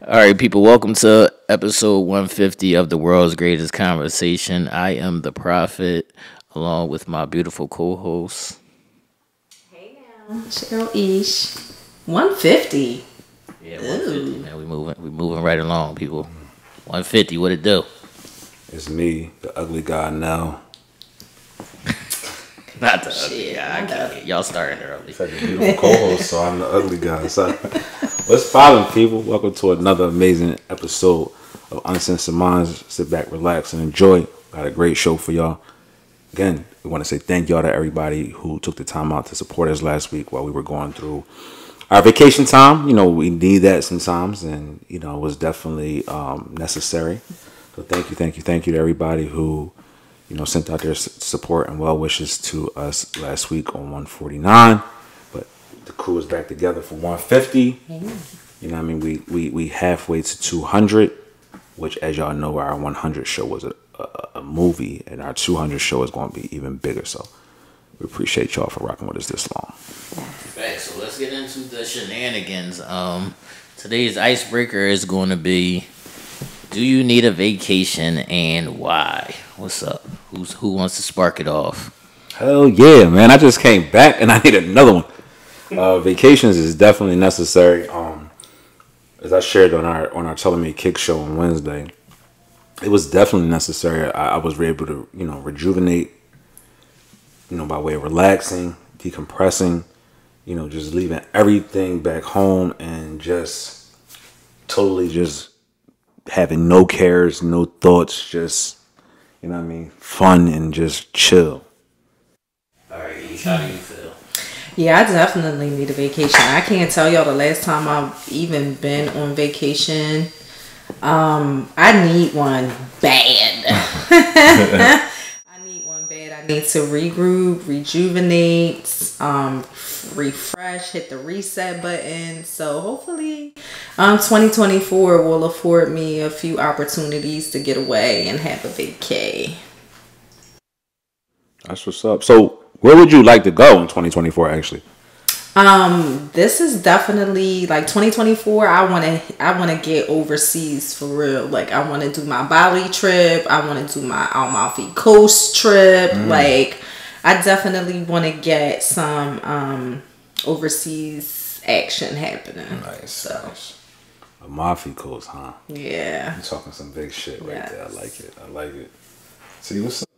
All right, people, welcome to episode 150 of the world's greatest conversation. I am the prophet, along with my beautiful co-host. Hey now, it's your girl Ish. 150. Yeah, 150, man. We moving right along, people. 150, what it do? It's me, the ugly guy, Nell. Not the ugly guy. I can't. Y'all starting early. It's like a beautiful co-host, so I'm the ugly guy. So, what's poppin', people? Welcome to another amazing episode of Uncensored Minds. Sit back, relax, and enjoy. Got a great show for y'all. Again, we want to say thank y'all to everybody who took the time out to support us last week while we were going through our vacation time. You know, we need that sometimes, and you know, it was definitely necessary. So thank you to everybody who, you know, sent out their support and well wishes to us last week on 149. But the crew is back together for 150. You know what I mean? We halfway to 200, which, as y'all know, our 100 show was a movie, and our 200 show is going to be even bigger. So we appreciate y'all for rocking with us this long. Right, so let's get into the shenanigans. Today's icebreaker is going to be, do you need a vacation and why? What's up? Who wants to spark it off? Hell yeah, man. I just came back and I need another one. Vacations is definitely necessary. As I shared on our Telling Me Kick show on Wednesday, it was definitely necessary. I was able to, you know, rejuvenate, you know, by way of relaxing, decompressing, you know, just leaving everything back home and just totally just having no cares, no thoughts, just, you know what I mean, fun and just chill. All right, how do you feel? Yeah, I definitely need a vacation. I can't tell y'all the last time I've even been on vacation. I need one bad. I need one bad. I need to regroup, rejuvenate, refresh, hit the reset button. So hopefully 2024 will afford me a few opportunities to get away and have a vacay. That's what's up. So where would you like to go in 2024 actually? This is definitely like 2024. I want to get overseas for real. Like I want to do my Bali trip. I want to do my Amalfi Coast trip. Like I definitely want to get some overseas action happening. Nice. Amalfi Coast, huh? Yeah. You're talking some big shit right there. I like it. See, what's up?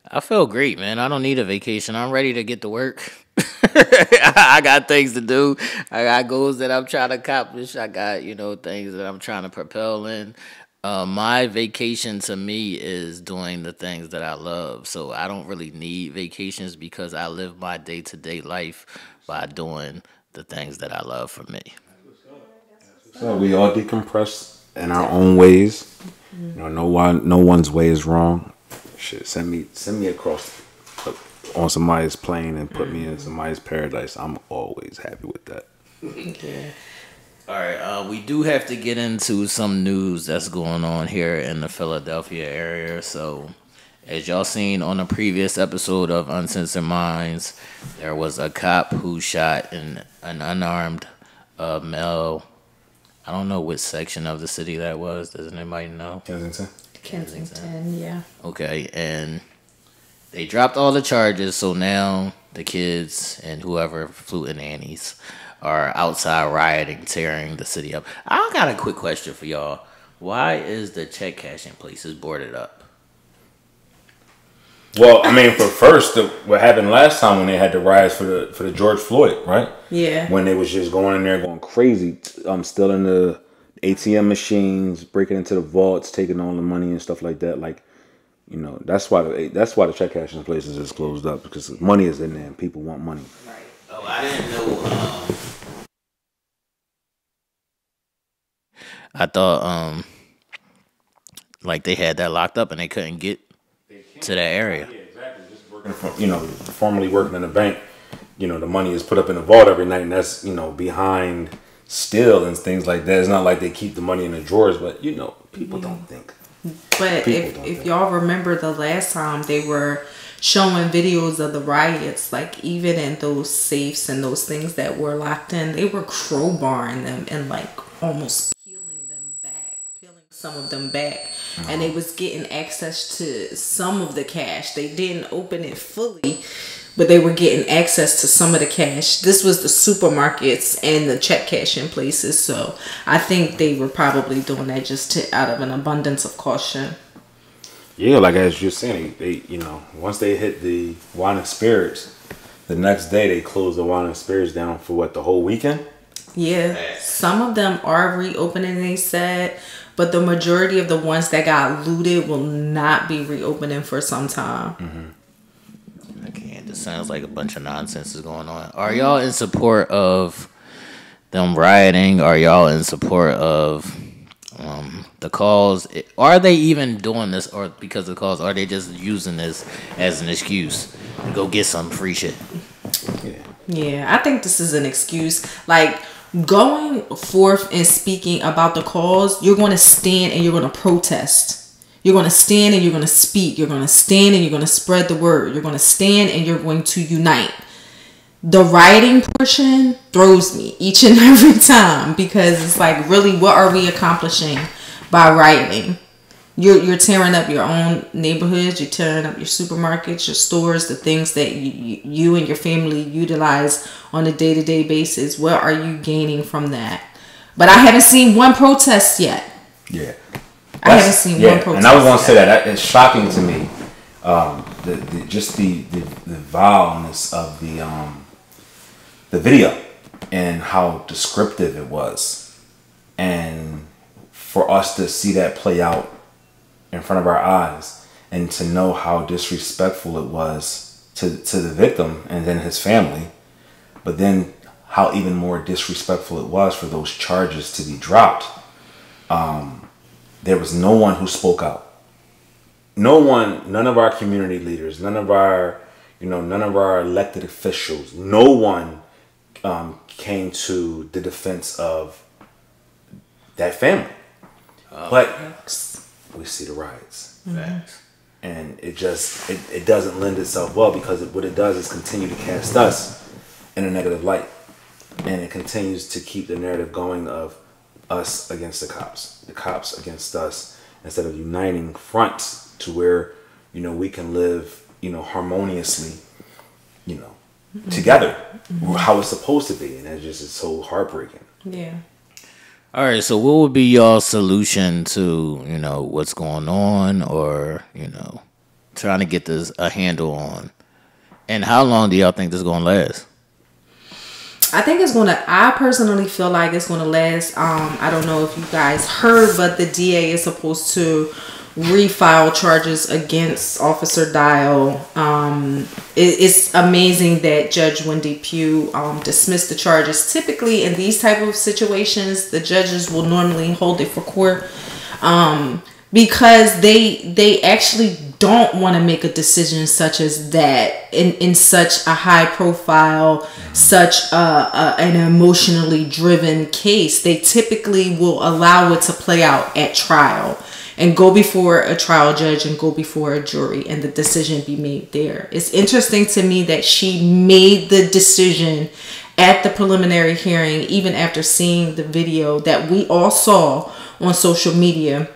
I feel great, man. I don't need a vacation. I'm ready to get to work. I got things to do. I got goals that I'm trying to accomplish. I got, you know, things that I'm trying to propel in. My vacation to me is doing the things that I love. So I don't really need vacations because I live my day-to-day life by doing the things that I love for me. So we all decompress in our own ways. You know, no one's way is wrong. Shit, send me across on somebody's plane and put me in somebody's paradise. I'm always happy with that. Yeah. All right, we do have to get into some news that's going on here in the Philadelphia area. So, as y'all seen on a previous episode of Uncensored Minds, there was a cop who shot an unarmed male. I don't know which section of the city that was. Does anybody know? Kensington, yeah. Okay, and they dropped all the charges, so now the kids and whoever fluting nannies are outside rioting, tearing the city up. I got a quick question for y'all. Why is the check cashing places boarded up? Well, I mean, what happened last time when they had the riots for the George Floyd, right? Yeah. When they was just going in there going crazy, stealing the ATM machines, breaking into the vaults, taking all the money and stuff like that. Like, you know, that's why the check cashing places is closed up, because money is in there and people want money. Right. Oh, I didn't know. I thought like they had that locked up and they couldn't get to that area. Yeah, exactly. Just working formerly working in a bank. You know, the money is put up in the vault every night, and that's, you know, behind steel and things like that. It's not like they keep the money in the drawers, but you know, people don't think. But if y'all remember the last time they were showing videos of the riots, like even in those safes and those things that were locked in, they were crowbarring them and like almost peeling them some of them back, and they was getting access to some of the cash. They didn't open it fully, but they were getting access to some of the cash. This was the supermarkets and the check cashing places. So I think they were probably doing that just out of an abundance of caution. Yeah, like as you're saying, they once they hit the wine and spirits, the next day they close the wine and spirits down for what, the whole weekend? Yeah, some of them are reopening, they said, but the majority of the ones that got looted will not be reopening for some time. I can't. This sounds like a bunch of nonsense is going on. Are y'all in support of them rioting? Are y'all in support of the cause? Are they even doing this, or because of the cause? Are they just using this as an excuse to go get some free shit? Yeah, I think this is an excuse. Like, going forth and speaking about the cause, you're going to stand and you're going to protest. You're going to stand and you're going to speak. You're going to stand and you're going to spread the word. You're going to stand and you're going to unite. The writing portion throws me each and every time, because it's like, really, what are we accomplishing by writing? You're tearing up your own neighborhoods. You're tearing up your supermarkets, your stores, the things that you and your family utilize on a day-to-day basis. What are you gaining from that? But I haven't seen one protest yet. Yeah. I haven't seen one protest. And I was going to say that it's shocking to me, the vileness of the video and how descriptive it was, and for us to see that play out in front of our eyes, and to know how disrespectful it was to the victim and then his family, but then how even more disrespectful it was for those charges to be dropped. There was no one who spoke out. None of our community leaders, none of our elected officials, no one came to the defense of that family. But we see the riots. Facts. And it doesn't lend itself well, because what it does is continue to cast us in a negative light. And it continues to keep the narrative going of us against the cops against us, instead of uniting fronts to where, we can live, harmoniously, together, how it's supposed to be. And it's so heartbreaking. Yeah. All right, so what would be y'all solution to, what's going on, or, trying to get this a handle on? And how long do y'all think this is going to last? I personally feel like it's going to last. I don't know if you guys heard, but the DA is supposed to refile charges against Officer Dial. It's amazing that Judge Wendy Pugh dismissed the charges. Typically in these type of situations, the judges will normally hold it for court, because they actually don't want to make a decision such as that in such a high profile, such an emotionally driven case. They typically will allow it to play out at trial and go before a trial judge and go before a jury, and the decision be made there. It's interesting to me that she made the decision at the preliminary hearing, even after seeing the video that we all saw on social media,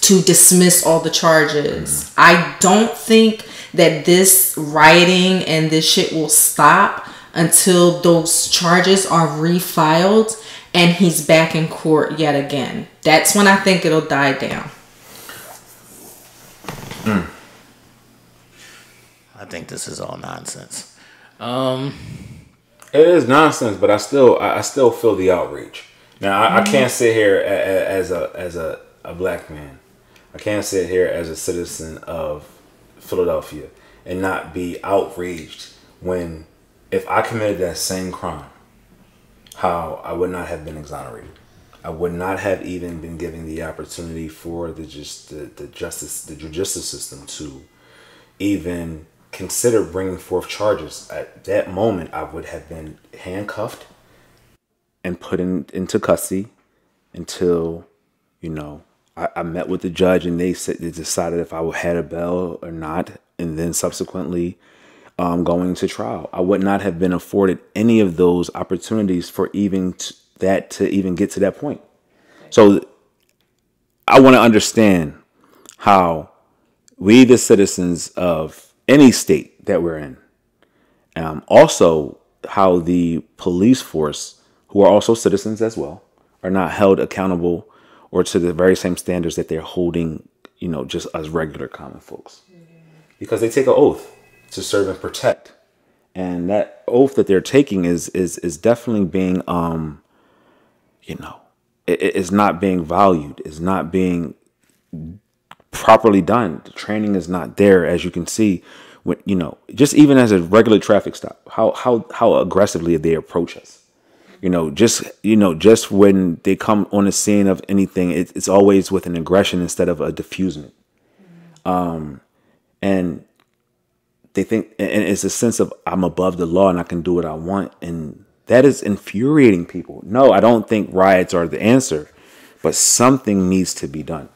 to dismiss all the charges. I don't think that this rioting and this shit will stop until those charges are refiled and he's back in court yet again. That's when I think it'll die down. I think this is all nonsense. It is nonsense, but I still feel the outrage. Now I can't sit here as a black man. I can't sit here as a citizen of Philadelphia and not be outraged when, if I committed that same crime, how I would not have been exonerated. I would not have even been given the opportunity for the judicial system to even consider bringing forth charges. At that moment, I would have been handcuffed and put into custody until, I met with the judge and they decided if I had a bail or not, and then subsequently going to trial. I would not have been afforded any of those opportunities for even to even get to that point. So I want to understand how we, the citizens of any state that we're in, also how the police force, who are also citizens as well, are not held accountable or to the very same standards that they're holding, just as regular common folks. Because they take an oath to serve and protect. And that oath that they're taking is definitely being, it is not being valued, is not being properly done. The training is not there, as you can see, when just even as a regular traffic stop, how aggressively they approach us. Just when they come on the scene of anything, it's always with an aggression instead of a diffusement. And they think, and it's a sense of I'm above the law and I can do what I want, and that is infuriating people. No, I don't think riots are the answer, but something needs to be done.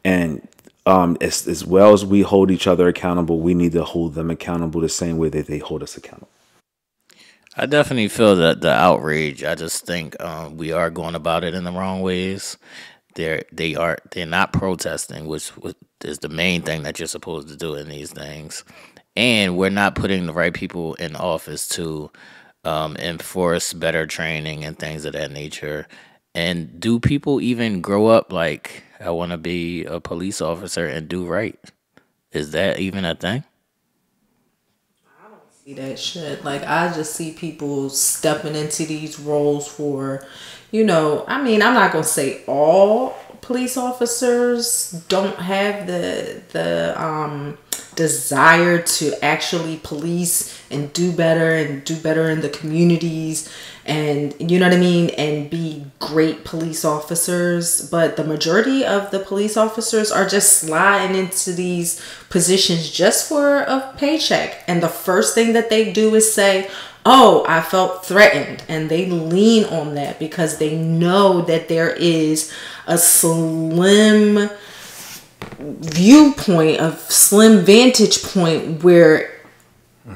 And as well as we hold each other accountable, we need to hold them accountable the same way that they hold us accountable. I definitely feel that the outrage. I just think we are going about it in the wrong ways. They're not protesting, which is the main thing that you're supposed to do in these things, and we're not putting the right people in office to enforce better training and things of that nature. And do people even grow up like, I want to be a police officer and do right? Is that even a thing? See that shit. Like, I just see people stepping into these roles for, I'm not gonna say all police officers don't have the desire to actually police and do better in the communities, and you know what I mean, and be great police officers. But the majority of the police officers are just sliding into these positions just for a paycheck, and the first thing that they do is say, oh, I felt threatened, and they lean on that because they know that there is a slim viewpoint, a slim vantage point where 9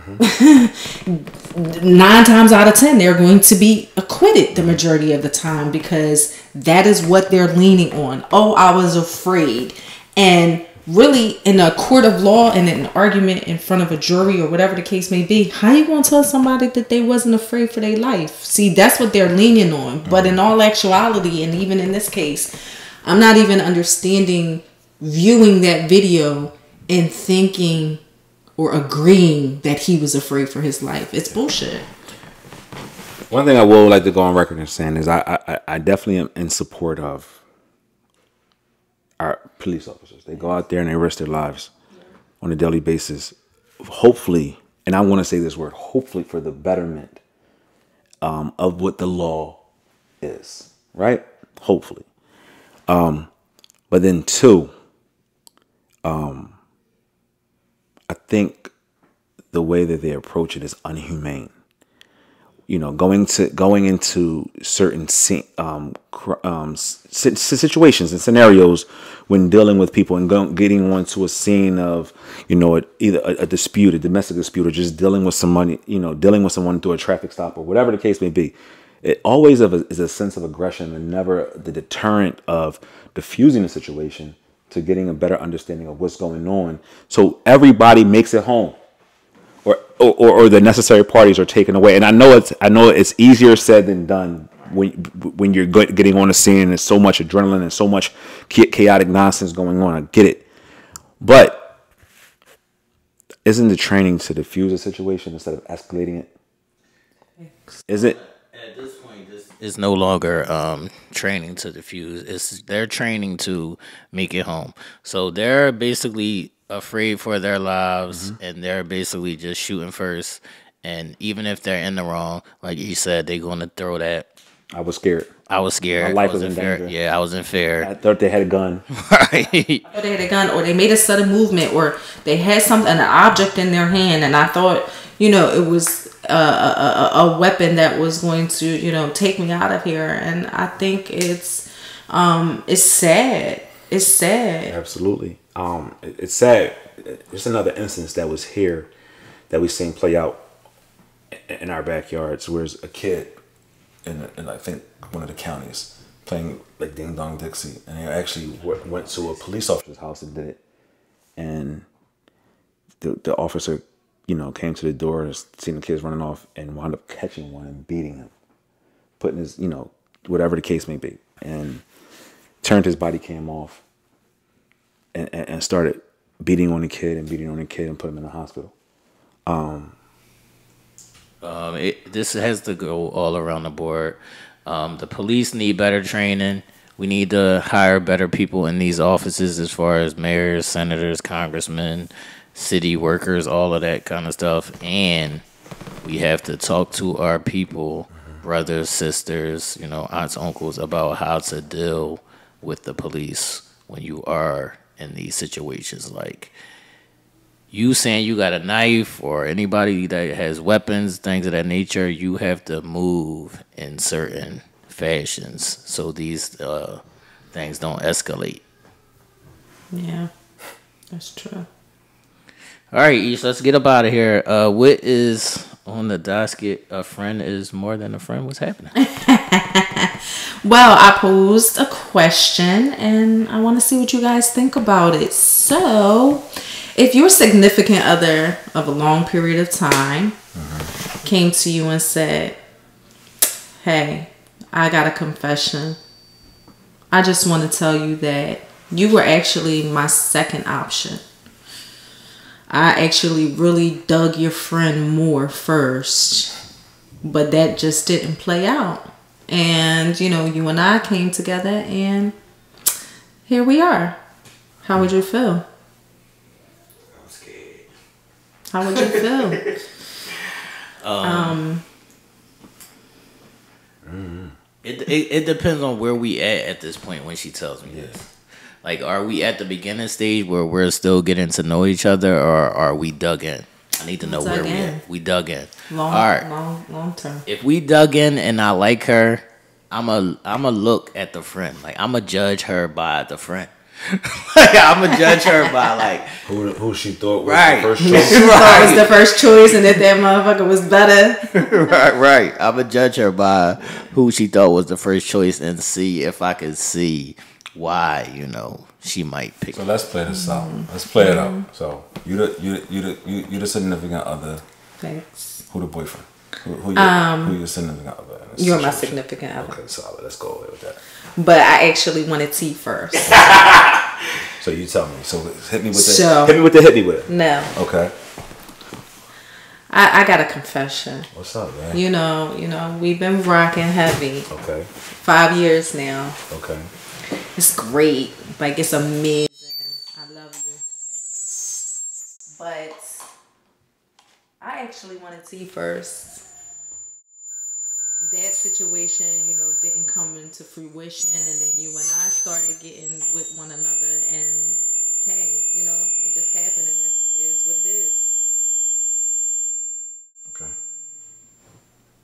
times out of 10 they're going to be acquitted the majority of the time, because that is what they're leaning on. Oh, I was afraid. And really, in a court of law and an argument in front of a jury or whatever the case may be, how you going to tell somebody that they wasn't afraid for their life? See, that's what they're leaning on. But in all actuality, and even in this case, I'm not even understanding viewing that video and thinking or agreeing that he was afraid for his life. It's bullshit. One thing I would like to go on record and saying is I definitely am in support of our police officers. They go out there and they risk their lives on a daily basis. Hopefully, and I want to say this word, hopefully, for the betterment of what the law is, right? Hopefully. But then two, I think the way that they approach it is unhumane. Going into certain situations and scenarios when dealing with people and getting onto a scene of, either a dispute, a domestic dispute, or just dealing with somebody, dealing with someone through a traffic stop or whatever the case may be. It always is a sense of aggression and never the deterrent of diffusing the situation to getting a better understanding of what's going on, so everybody makes it home, or the necessary parties are taken away. And I know it's easier said than done when you're getting on the scene and there's so much adrenaline and so much chaotic nonsense going on. I get it, but isn't the training to diffuse a situation instead of escalating it? Is it? At this point, this is no longer training to diffuse. They're training to make it home. So they're basically afraid for their lives, and they're basically just shooting first. And even if they're in the wrong, like you said, they're going to throw that. I was scared. My life was in danger. Yeah, I was in fear. I thought they had a gun. Right. Or they had a gun, or they made a sudden movement, or they had an object in their hand, and I thought, it was a weapon that was going to, take me out of here. And I think it's sad. It's sad. Absolutely. It's sad. There's another instance that was here that we seen play out in our backyards, where a kid in I think one of the counties playing like Ding Dong Dixie, and they actually went to a police officer's house and did it. And the officer, came to the door and seen the kids running off and wound up catching one and beating him, putting his, whatever the case may be, and turned his body cam off and started beating on the kid and put him in the hospital. This has to go all around the board. The police need better training. We need to hire better people in these offices as far as mayors, senators, congressmen, city workers, all of that kind of stuff. And we have to talk to our people, brothers, sisters, aunts, uncles, about how to deal with the police when you are in these situations. Like, you saying you got a knife or anybody that has weapons, things of that nature, you have to move in certain fashions so these things don't escalate. Yeah, that's true. All right, Ish, let's get up out of here. What is on the docket? A friend is more than a friend. What's happening? Well, I posed a question and I want to see what you guys think about it. So, if your significant other of a long period of time came to you and said, hey, I got a confession. I just want to tell you that you were actually my second option. I actually really dug your friend more first, but that just didn't play out. And, you and I came together and here we are. How would you feel? I'm scared. How would you feel? It depends on where we at this point when she tells me this. Like, are we at the beginning stage where we're still getting to know each other, or are we dug in? I need to know where we at. We dug in. Long term. If we dug in and I like her, I'ma look at the friend. Like, I'ma judge her by the friend. Like, I'ma judge her by like who she thought was right. the first choice. She thought was the first choice, and that motherfucker was better. right. I'ma judge her by who she thought was the first choice and see if I could see why, she might pick. So let's play this out. Let's play it out. So you the significant other. Thanks. Who the boyfriend? Who your significant other? You're my significant other. Okay, solid. Let's go away with that. But I actually wanted tea first. So you tell me. So hit me with it. No. Okay. I got a confession. What's up, man? We've been rocking heavy. Okay. 5 years now. Okay. It's great. Like, it's amazing. I love you. But I actually wanted tea first. That situation, didn't come into fruition, and then you and I started getting with one another, and hey, it just happened, and that is what it is. Okay.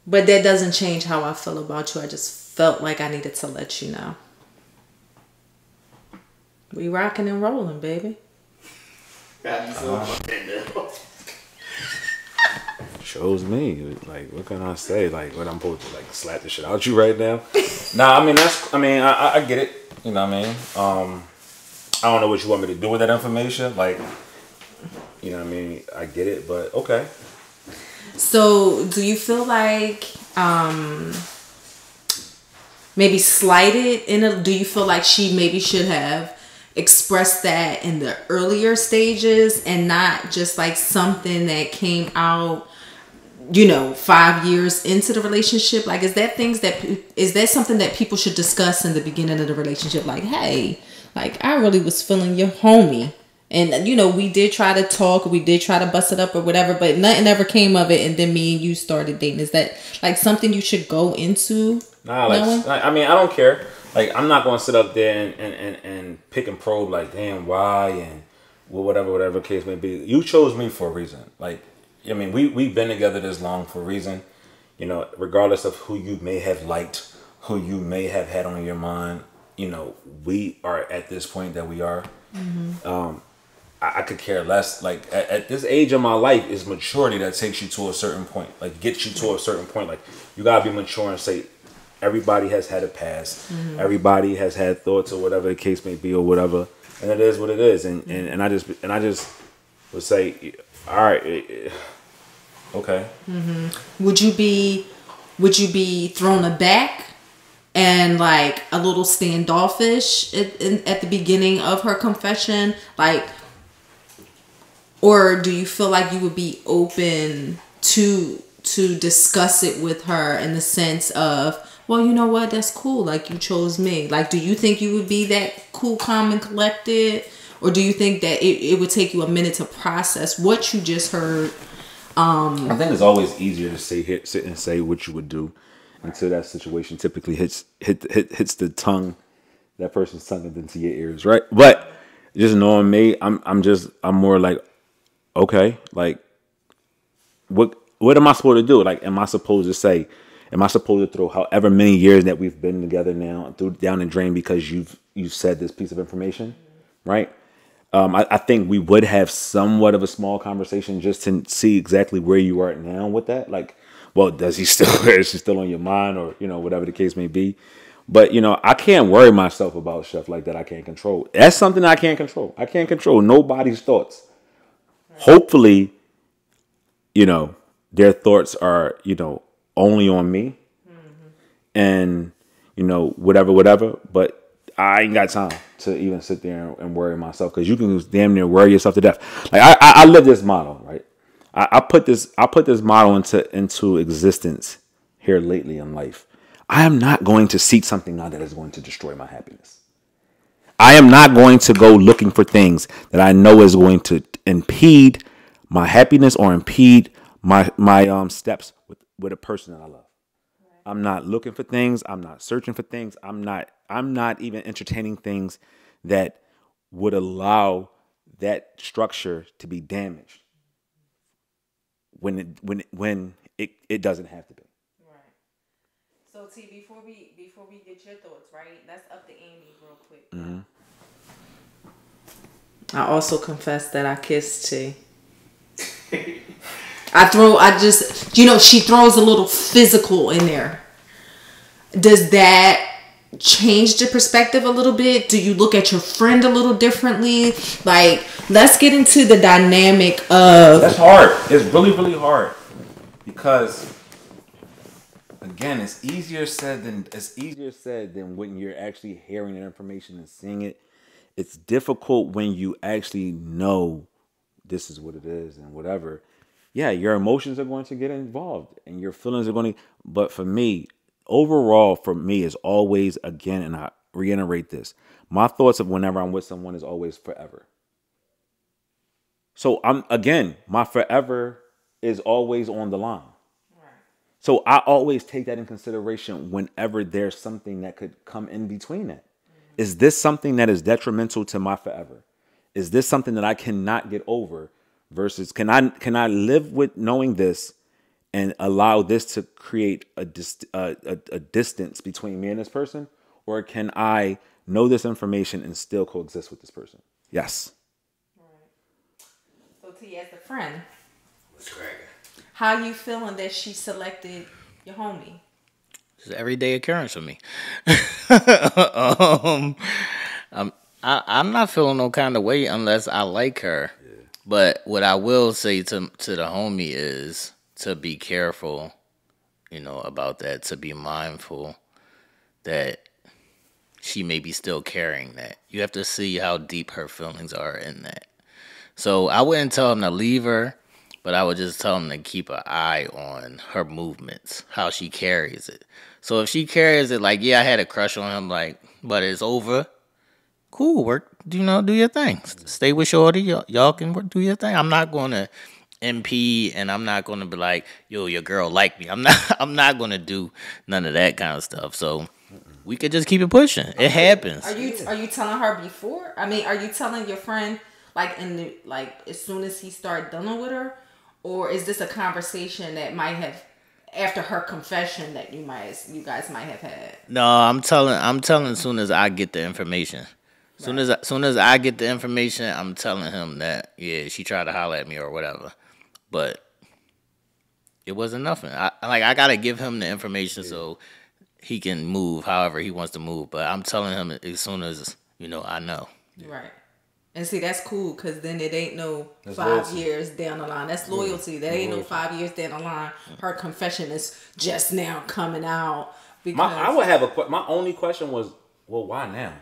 But that doesn't change how I feel about you. I just felt like I needed to let you know. We rocking and rolling, baby. Shows me. Like, what can I say? Like, what I'm supposed to, like, slap the shit out you right now? Nah, I get it. You know what I mean? I don't know what you want me to do with that information. Like, I get it, but okay. So, do you feel like maybe slighted do you feel like she maybe should have expressed that in the earlier stages and not just like something that came out 5 years into the relationship? Like, is that something that people should discuss in the beginning of the relationship? Like, hey, like, I really was feeling your homie, and we did try to talk, we did try to bust it up or whatever, but nothing ever came of it, and then me and you started dating. Is that like something you should go into? Nah, I don't care. Like, I'm not gonna sit up there and pick and probe like, damn, why, and whatever case may be. You chose me for a reason. Like, we've been together this long for a reason. Regardless of who you may have liked, who you may have had on your mind, we are at this point that we are. Mm-hmm. I could care less. Like, at this age of my life is maturity that takes you to a certain point. Like, gets you to a certain point. Like, you gotta be mature and say, everybody has had a past. Everybody has had thoughts or whatever the case may be or whatever, and it is what it is. And I just would say, all right, okay. Would you be thrown aback and like a little standoffish at the beginning of her confession, like, or do you feel like you would be open to discuss it with her in the sense of, well, you know what, that's cool, like you chose me? Like, do you think you would be that cool, calm, and collected, or do you think that it would take you a minute to process what you just heard? I think it's always easier to sit and say what you would do until that situation typically hits the tongue, that person's tongue, and then to your ears, right? But just knowing me, I'm more like, okay, like what am I supposed to do? Like, am I supposed to throw however many years that we've been together now down the drain because you've said this piece of information, right? I think we would have somewhat of a small conversation just to see exactly where you are now with that. Like, well, is she still on your mind, or whatever the case may be. But I can't worry myself about stuff like that. I can't control. That's something I can't control. I can't control nobody's thoughts. Hopefully, their thoughts are only on me, and whatever. But I ain't got time to even sit there and worry myself, because you can damn near worry yourself to death. Like I live this model, right? I put this model into existence here lately in life. I am not going to seek something now that is going to destroy my happiness. I am not going to go looking for things that I know is going to impede my happiness or impede my steps with a person that I love. I'm not looking for things. I'm not searching for things. I'm not even entertaining things that would allow that structure to be damaged when it doesn't have to be. Right. So T, before we get your thoughts, right? That's up to Amy real quick. I also confess that I kissed T. She throws a little physical in there. Does that change the perspective a little bit? Do you look at your friend a little differently? Like, let's get into the dynamic of... That's hard. It's really, really hard. Because, again, it's easier said than when you're actually hearing the information and seeing it. It's difficult when you actually know this is what it is and whatever. Yeah, your emotions are going to get involved and your feelings are going to... But for me, overall, is always, again, and I reiterate this, my thoughts of whenever I'm with someone is always forever. So my forever is always on the line. Right. So I always take that in consideration whenever there's something that could come in between that. Is this something that is detrimental to my forever? Is this something that I cannot get over? Versus, can I live with knowing this and allow this to create a distance between me and this person? Or can I know this information and still coexist with this person? Yes. All right. So T, as a friend, what's cracking? How you feeling that she selected your homie? It's an everyday occurrence for me. I'm not feeling no kind of way unless I like her. Yeah. But what I will say to the homie is to be careful, about that, to be mindful that she may be still carrying that. You have to see how deep her feelings are in that. So I wouldn't tell him to leave her, but I would just tell him to keep an eye on her movements, how she carries it. So if she carries it like, yeah, I had a crush on him, like, but it's over, cool, work, do your thing. Stay with shorty, y'all can do your thing. I'm not going to MP, and I'm not going to be like, yo, your girl like me. I'm not going to do none of that kind of stuff. So we could just keep it pushing. It happens. Are you telling her before? I mean, are you telling your friend as soon as he started dealing with her, or is this a conversation that might have after her confession that you guys might have had? No, I'm telling as soon as I get the information. Soon as I get the information, I'm telling him that, yeah, she tried to holler at me or whatever. But it wasn't nothing. I gotta give him the information so he can move however he wants to move. But I'm telling him as soon as I know. Right. And see, that's cool because then it ain't no That's 5 loyalty. years down the line. That's loyalty. That ain't no 5 years down the line. Her confession is just now coming out. Because I would have my only question was, well, why now?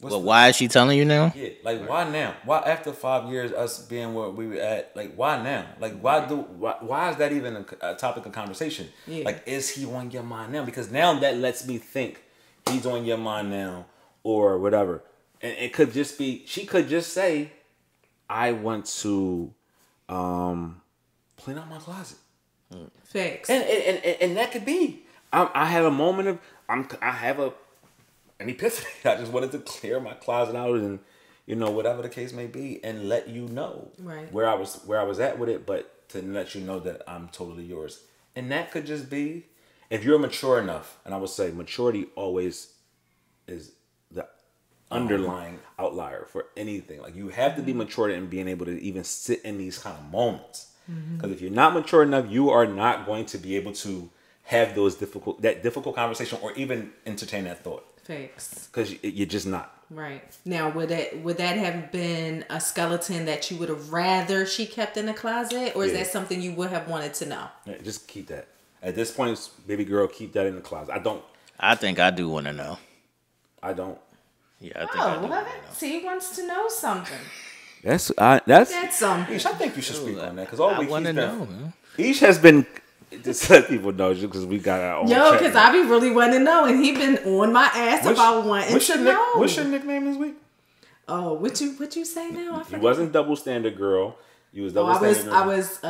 Why is she telling you now? Yeah, like why now? Why after 5 years us being where we were at? Like why now? Like why is that even a topic of conversation? Yeah. Like is he on your mind now? Because now that lets me think he's on your mind now or whatever. And it could just be she could just say, I want to clean out my closet. Facts. And that could be. I have a moment of I have an epiphany. I just wanted to clear my closet out and whatever the case may be and let you know where I was at with it, but to let you know that I'm totally yours. And that could just be if you're mature enough, and I would say maturity always is the underlying outlier for anything. Like you have to be mature in being able to even sit in these kind of moments. Because if you're not mature enough, you are not going to be able to have that difficult conversation or even entertain that thought. Facts. Because you're just not. Right. Now, would that have been a skeleton that you would have rather she kept in the closet? Or is that something you would have wanted to know? Yeah, just keep that. At this point, baby girl, keep that in the closet. I think I do want to know. I don't. Yeah, I think I do. What? He wants to know something. That's something. Ish, I think you should speak on that. Because all I week want to he's know, been. man. Ish has been. Just let people know because we got our own. Yo, because I be really wanting to know, and he been on my ass about wanting to know. What's your nickname this week? Oh, what you say now? You wasn't double standard girl. You was double standard girl. I was.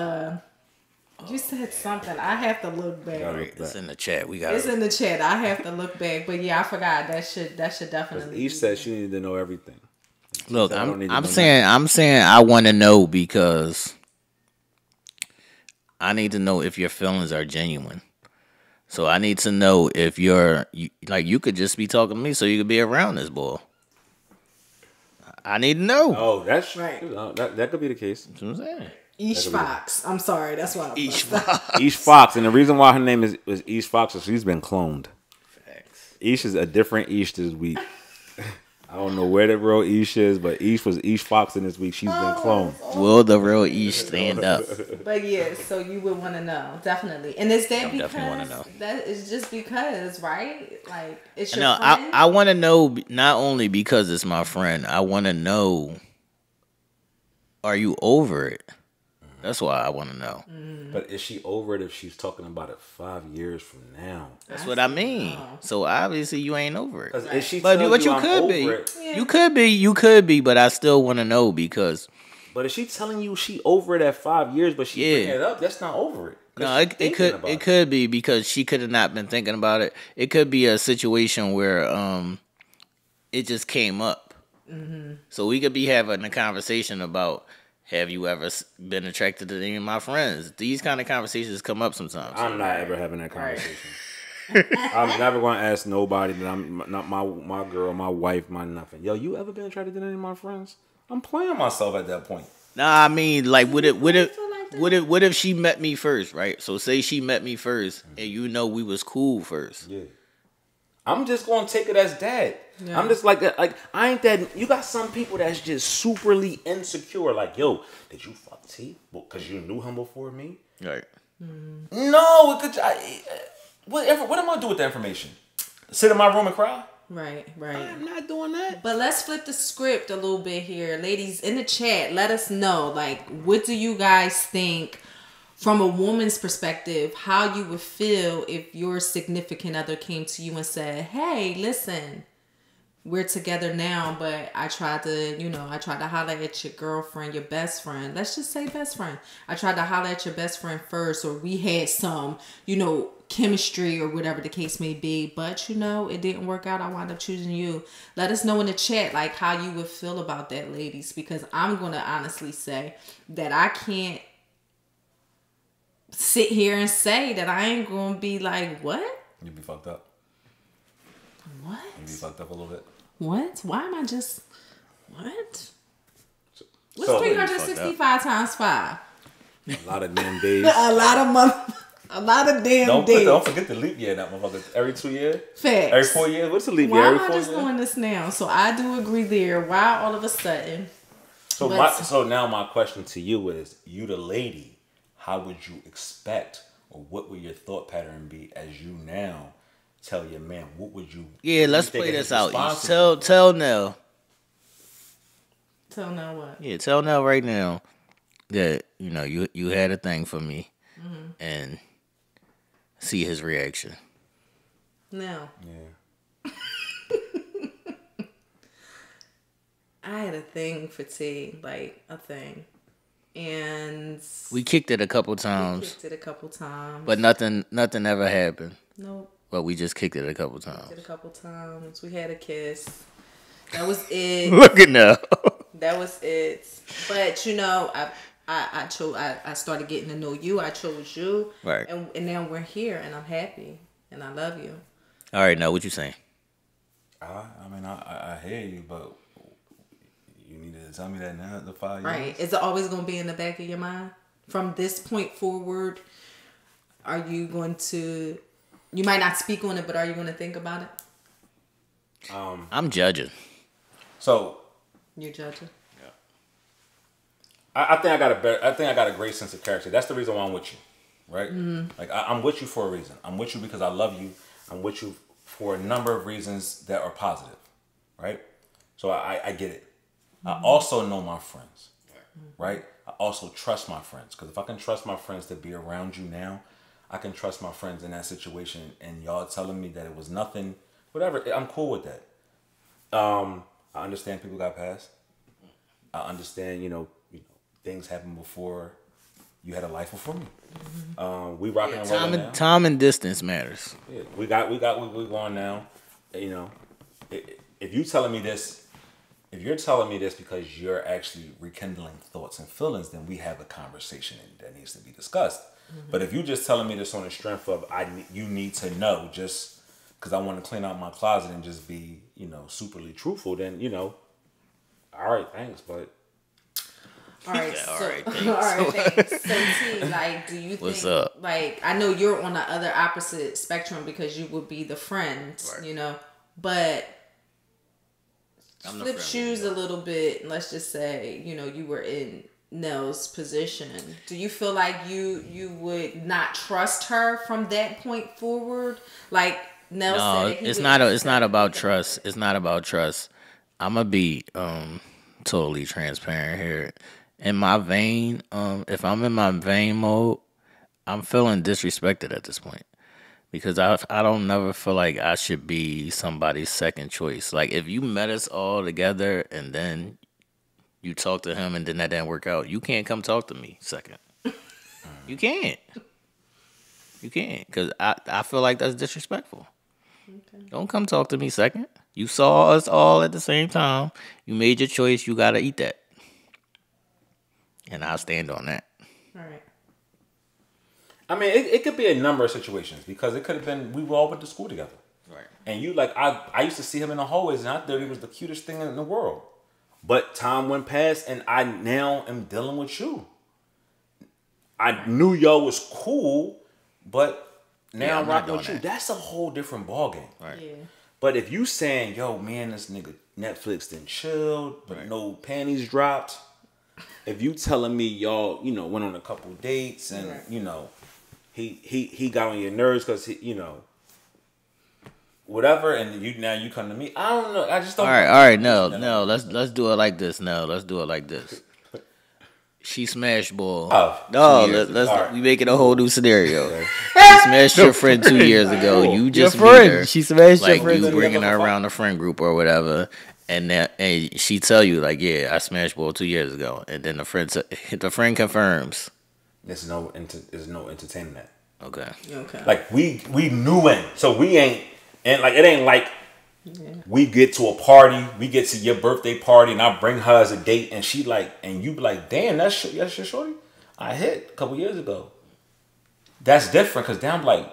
You said something. I have to look back. It's in the chat. It's in the chat. I have to look back. But yeah, I forgot. That should definitely. Ish said she needed to know everything. Look, I'm saying I want to know because I need to know if your feelings are genuine. So I need to know if you could just be talking to me so you could be around this boy. I need to know. Oh, that's right. That could be the case. That's what I'm saying. Ish Fox. I'm sorry. That's why. Ish Fox. Ish Fox, and the reason why her name was Ish Fox is she's been cloned. Facts. Ish is a different Ish this week. I don't know where the real Ish is, but Ish was Ish Fox in this week. She's been cloned. Will the real Ish stand up? But yeah, so you would want to know, definitely. And is that because definitely wanna know. That is just because, right? Like it's your friend. I want to know not only because it's my friend. I want to know, are you over it? That's why I want to know. But is she over it if she's talking about it 5 years from now? That's what I mean. So obviously you ain't over it. If she But tells what you I'm could over be, it, you could be, but I still want to know because. but if she telling you she over it at 5 years, but she bringing it up, that's not over it. No, it could be because she could have not been thinking about it. It could be a situation where it just came up. So we could be having a conversation about. Have you ever been attracted to any of my friends? These kind of conversations come up sometimes. I'm not ever having that conversation. I'm never going to ask nobody that I'm not my girl, my wife, my nothing. Yo, you ever been attracted to any of my friends? I'm playing myself at that point. Nah, I mean, like, what if she met me first, right? So say she met me first, and we was cool first. Yeah. I'm just going to take it as that. Yeah. I'm just like that. Like, I ain't that. You got some people that's just superly insecure. Like, yo, did you fuck T? Because you knew him before me? Right. No. What am I going to do with that information? Sit in my room and cry? Right. I'm not doing that. But let's flip the script a little bit here. Ladies, in the chat, let us know, like, what do you guys think from a woman's perspective, how you would feel if your significant other came to you and said, hey, listen, we're together now, but I tried to holler at your girlfriend, your best friend. Let's just say best friend. I tried to holler at your best friend first, or we had some, chemistry or whatever the case may be, but it didn't work out. I wound up choosing you. Let us know in the chat, like, how you would feel about that, ladies, because I'm going to honestly say that I can't sit here and say that I ain't going to be like, what? You be fucked up. What? You be fucked up a little bit. What? Why am I just... What? What's So, 365 times 5? a lot of damn days. A lot of months. A lot of damn dates. Don't forget the leap year, that motherfucker. Every 2 years? Facts. Every 4 years? What's the leap Why year? Every am I 4 just years? doing this now? So I do agree there. Why all of a sudden? So now my question to you is, you the lady, how would you expect, or what would your thought pattern be as you now tell your man, what would you... Yeah, let's play this out. Tell Nell. Tell Nell what? Yeah, tell Nell right now that, you know, you had a thing for me. And see his reaction. Nell. Yeah. I had a thing for T, like a thing. And we kicked it a couple times. But nothing ever happened. Nope. But we just kicked it a couple times. We had a kiss. That was it. Look at now. That was it. But you know, I started getting to know you. I chose you. Right. And now we're here, and I'm happy, and I love you. All right, now what you saying? I hear you, but you need to tell me that now, the 5 years. Right. Is it always going to be in the back of your mind? From this point forward, are you going to... You might not speak on it, but are you going to think about it? I'm judging. So... You're judging? Yeah. I think I got a great sense of character. That's the reason why I'm with you. Right? Mm-hmm. Like, I'm with you for a reason. I'm with you because I love you. I'm with you for a number of reasons that are positive. Right? So I get it. I also know my friends, right? I also trust my friends, because if I can trust my friends to be around you now, I can trust my friends in that situation. And y'all telling me that it was nothing, whatever, I'm cool with that. I understand people got past. I understand, you know, things happened before you had a life before me. We rocking and rolling now. Time and distance matters. Yeah, we got what we're going now. You know, if you telling me this. If you're telling me this because you're actually rekindling thoughts and feelings, then we have a conversation that needs to be discussed. But if you're just telling me this on the strength of you need to know just because I want to clean out my closet and just be, you know, superly truthful, then, you know, all right, thanks, but... All right, all right, thanks. All right, thanks. So, T, like, do you What's think... up? Like, I know you're on the other opposite spectrum because you would be the friend, right. You know, but... Flip shoes a little bit, and let's just say, you know, you were in Nell's position. Do you feel like you would not trust her from that point forward? Like Nell said, it's not about trust. It's not about trust. I'm gonna be totally transparent here. In my vein, if I'm in my vein mode, I'm feeling disrespected at this point. Because I don't never feel like I should be somebody's second choice. Like, if you met us all together and then you talk to him and then that didn't work out, you can't come talk to me second. You can't. You can't. Because I feel like that's disrespectful. Okay. Don't come talk to me second. You saw us all at the same time. You made your choice. You got to eat that. And I'll stand on that. All right. I mean, it could be a number of situations because it could have been we all went to school together. Right. And you, like, I used to see him in the hallways and I thought he was the cutest thing in the world. But time went past and I now am dealing with you. I knew y'all was cool, but now I'm rocking with you. That's a whole different ballgame. Right. Yeah. But if you saying, yo, man, this nigga Netflix done chilled, but no panties dropped. If you telling me y'all, you know, went on a couple dates and, you know, he got on your nerves because he, you know, whatever, and you come to me. I don't know. I just don't. All right. No. Let's do it like this. No, let's do it like this. She smashed ball. Let's we make it a whole new scenario. She smashed your friend 2 years ago. You just your friend. meet her. She smashed like your friend. You bringing her around the friend group or whatever, and she tell you like, yeah, I smashed ball 2 years ago, and then the friend confirms. There's no entertaining that. Okay. Like we knew him, so we ain't, and like it ain't like we get to a party, we get to your birthday party, and I bring her as a date, and she like, and you be like, damn, that's your shorty I hit a couple years ago. That's different because then I'm like,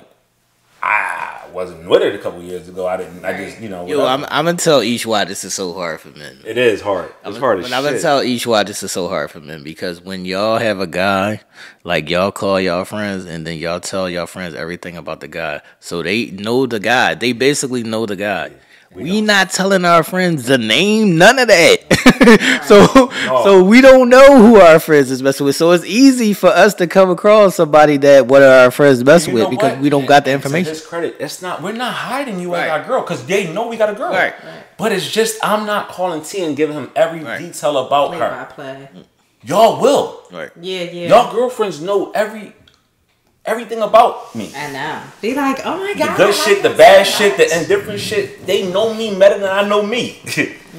wasn't with it a couple years ago. I didn't. I just Yo, I'm gonna tell each why this is so hard for men. It is hard. It's hard as shit. I'm gonna tell each why this is so hard for men because when y'all have a guy, like y'all call y'all friends and then y'all tell y'all friends everything about the guy, so they know the guy. They basically know the guy. We not telling our friends the name, none of that. So we don't know who our friends is messing with. So it's easy for us to come across somebody that one of our friends mess with because we don't got the information. To his credit, we're not hiding you as our girl because they know we got a girl. Right. But it's just I'm not calling T and giving him every detail about Play her. by play. Y'all will. Right. Yeah. Y'all girlfriends know everything about me. I know. They like, oh my god. The good shit, the bad shit, the indifferent shit. They know me better than I know me.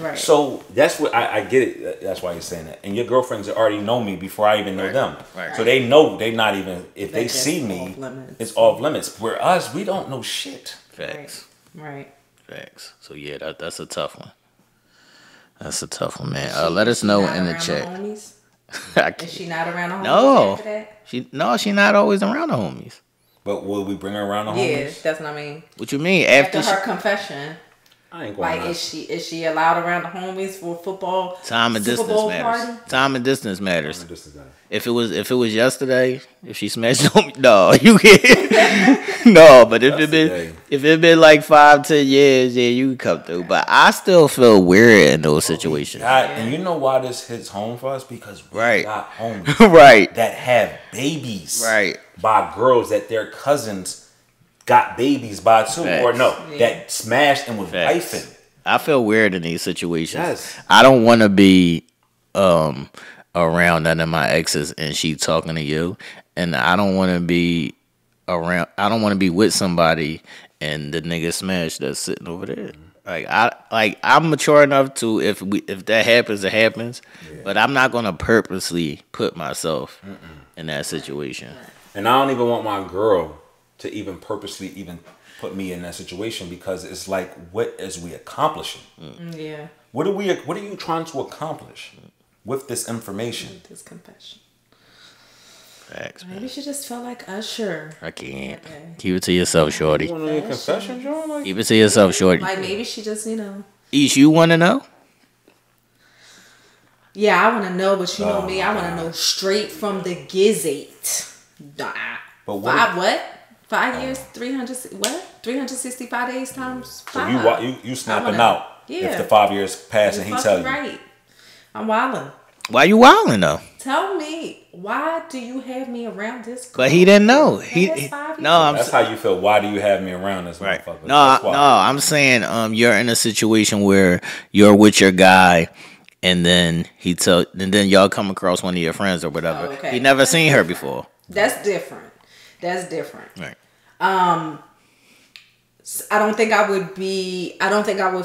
Right. So that's what I get it. That's why you're saying that. And your girlfriends already know me before I even know them. Right. So they know they're not even. If they see me, it's off limits. Where us, we don't know shit. Facts. Right. Facts. So yeah, that's a tough one. That's a tough one, man. Let us know in the chat. Is she not around the homies? No. After that? She not always around the homies. But will we bring her around the homies? Yeah, that's what I mean. What you mean? After her confession. I ain't going like, is she allowed around the homies for football? Time and distance matters. Party? Time and distance matters. If it was yesterday, if she smashed on me, no, you can't. No, but if it been like 5-10 years, yeah, you can come through. But I still feel weird in those situations. And you know why this hits home for us? Because we got homies that have babies by girls that their cousins got babies by too. Facts. Or that smashed and was wifing. I feel weird in these situations. Yes. I don't want to be around none of my exes and she talking to you, and I don't want to be around. I don't want to be with somebody and the nigga smash that's sitting over there. I'm mature enough to if that happens, it happens. Yeah. But I'm not gonna purposely put myself in that situation. And I don't even want my girl to even purposely even put me in that situation because it's like, what is we accomplishing? Yeah. What are you trying to accomplish with this information? With this confession. Facts, man. Maybe you should just feel like Usher. I can't. Keep it to yourself, shorty. You want to know your confession, John? Keep it to yourself, shorty. Like maybe she just, Ish, you want to know? Yeah, I want to know, but you know me, I want to know straight from the gizzate. But what? 5 years, 365 days times 5. So you snapping out if the 5 years pass and he tell you. Right. I'm wilding. Why you wilding though? Tell me, why do you have me around this girl? But he didn't know. That's how you feel. Why do you have me around this motherfucker? No, I'm saying you're in a situation where you're with your guy and then then y'all come across one of your friends or whatever. Okay. He never seen her before. That's different. Right. I don't think I would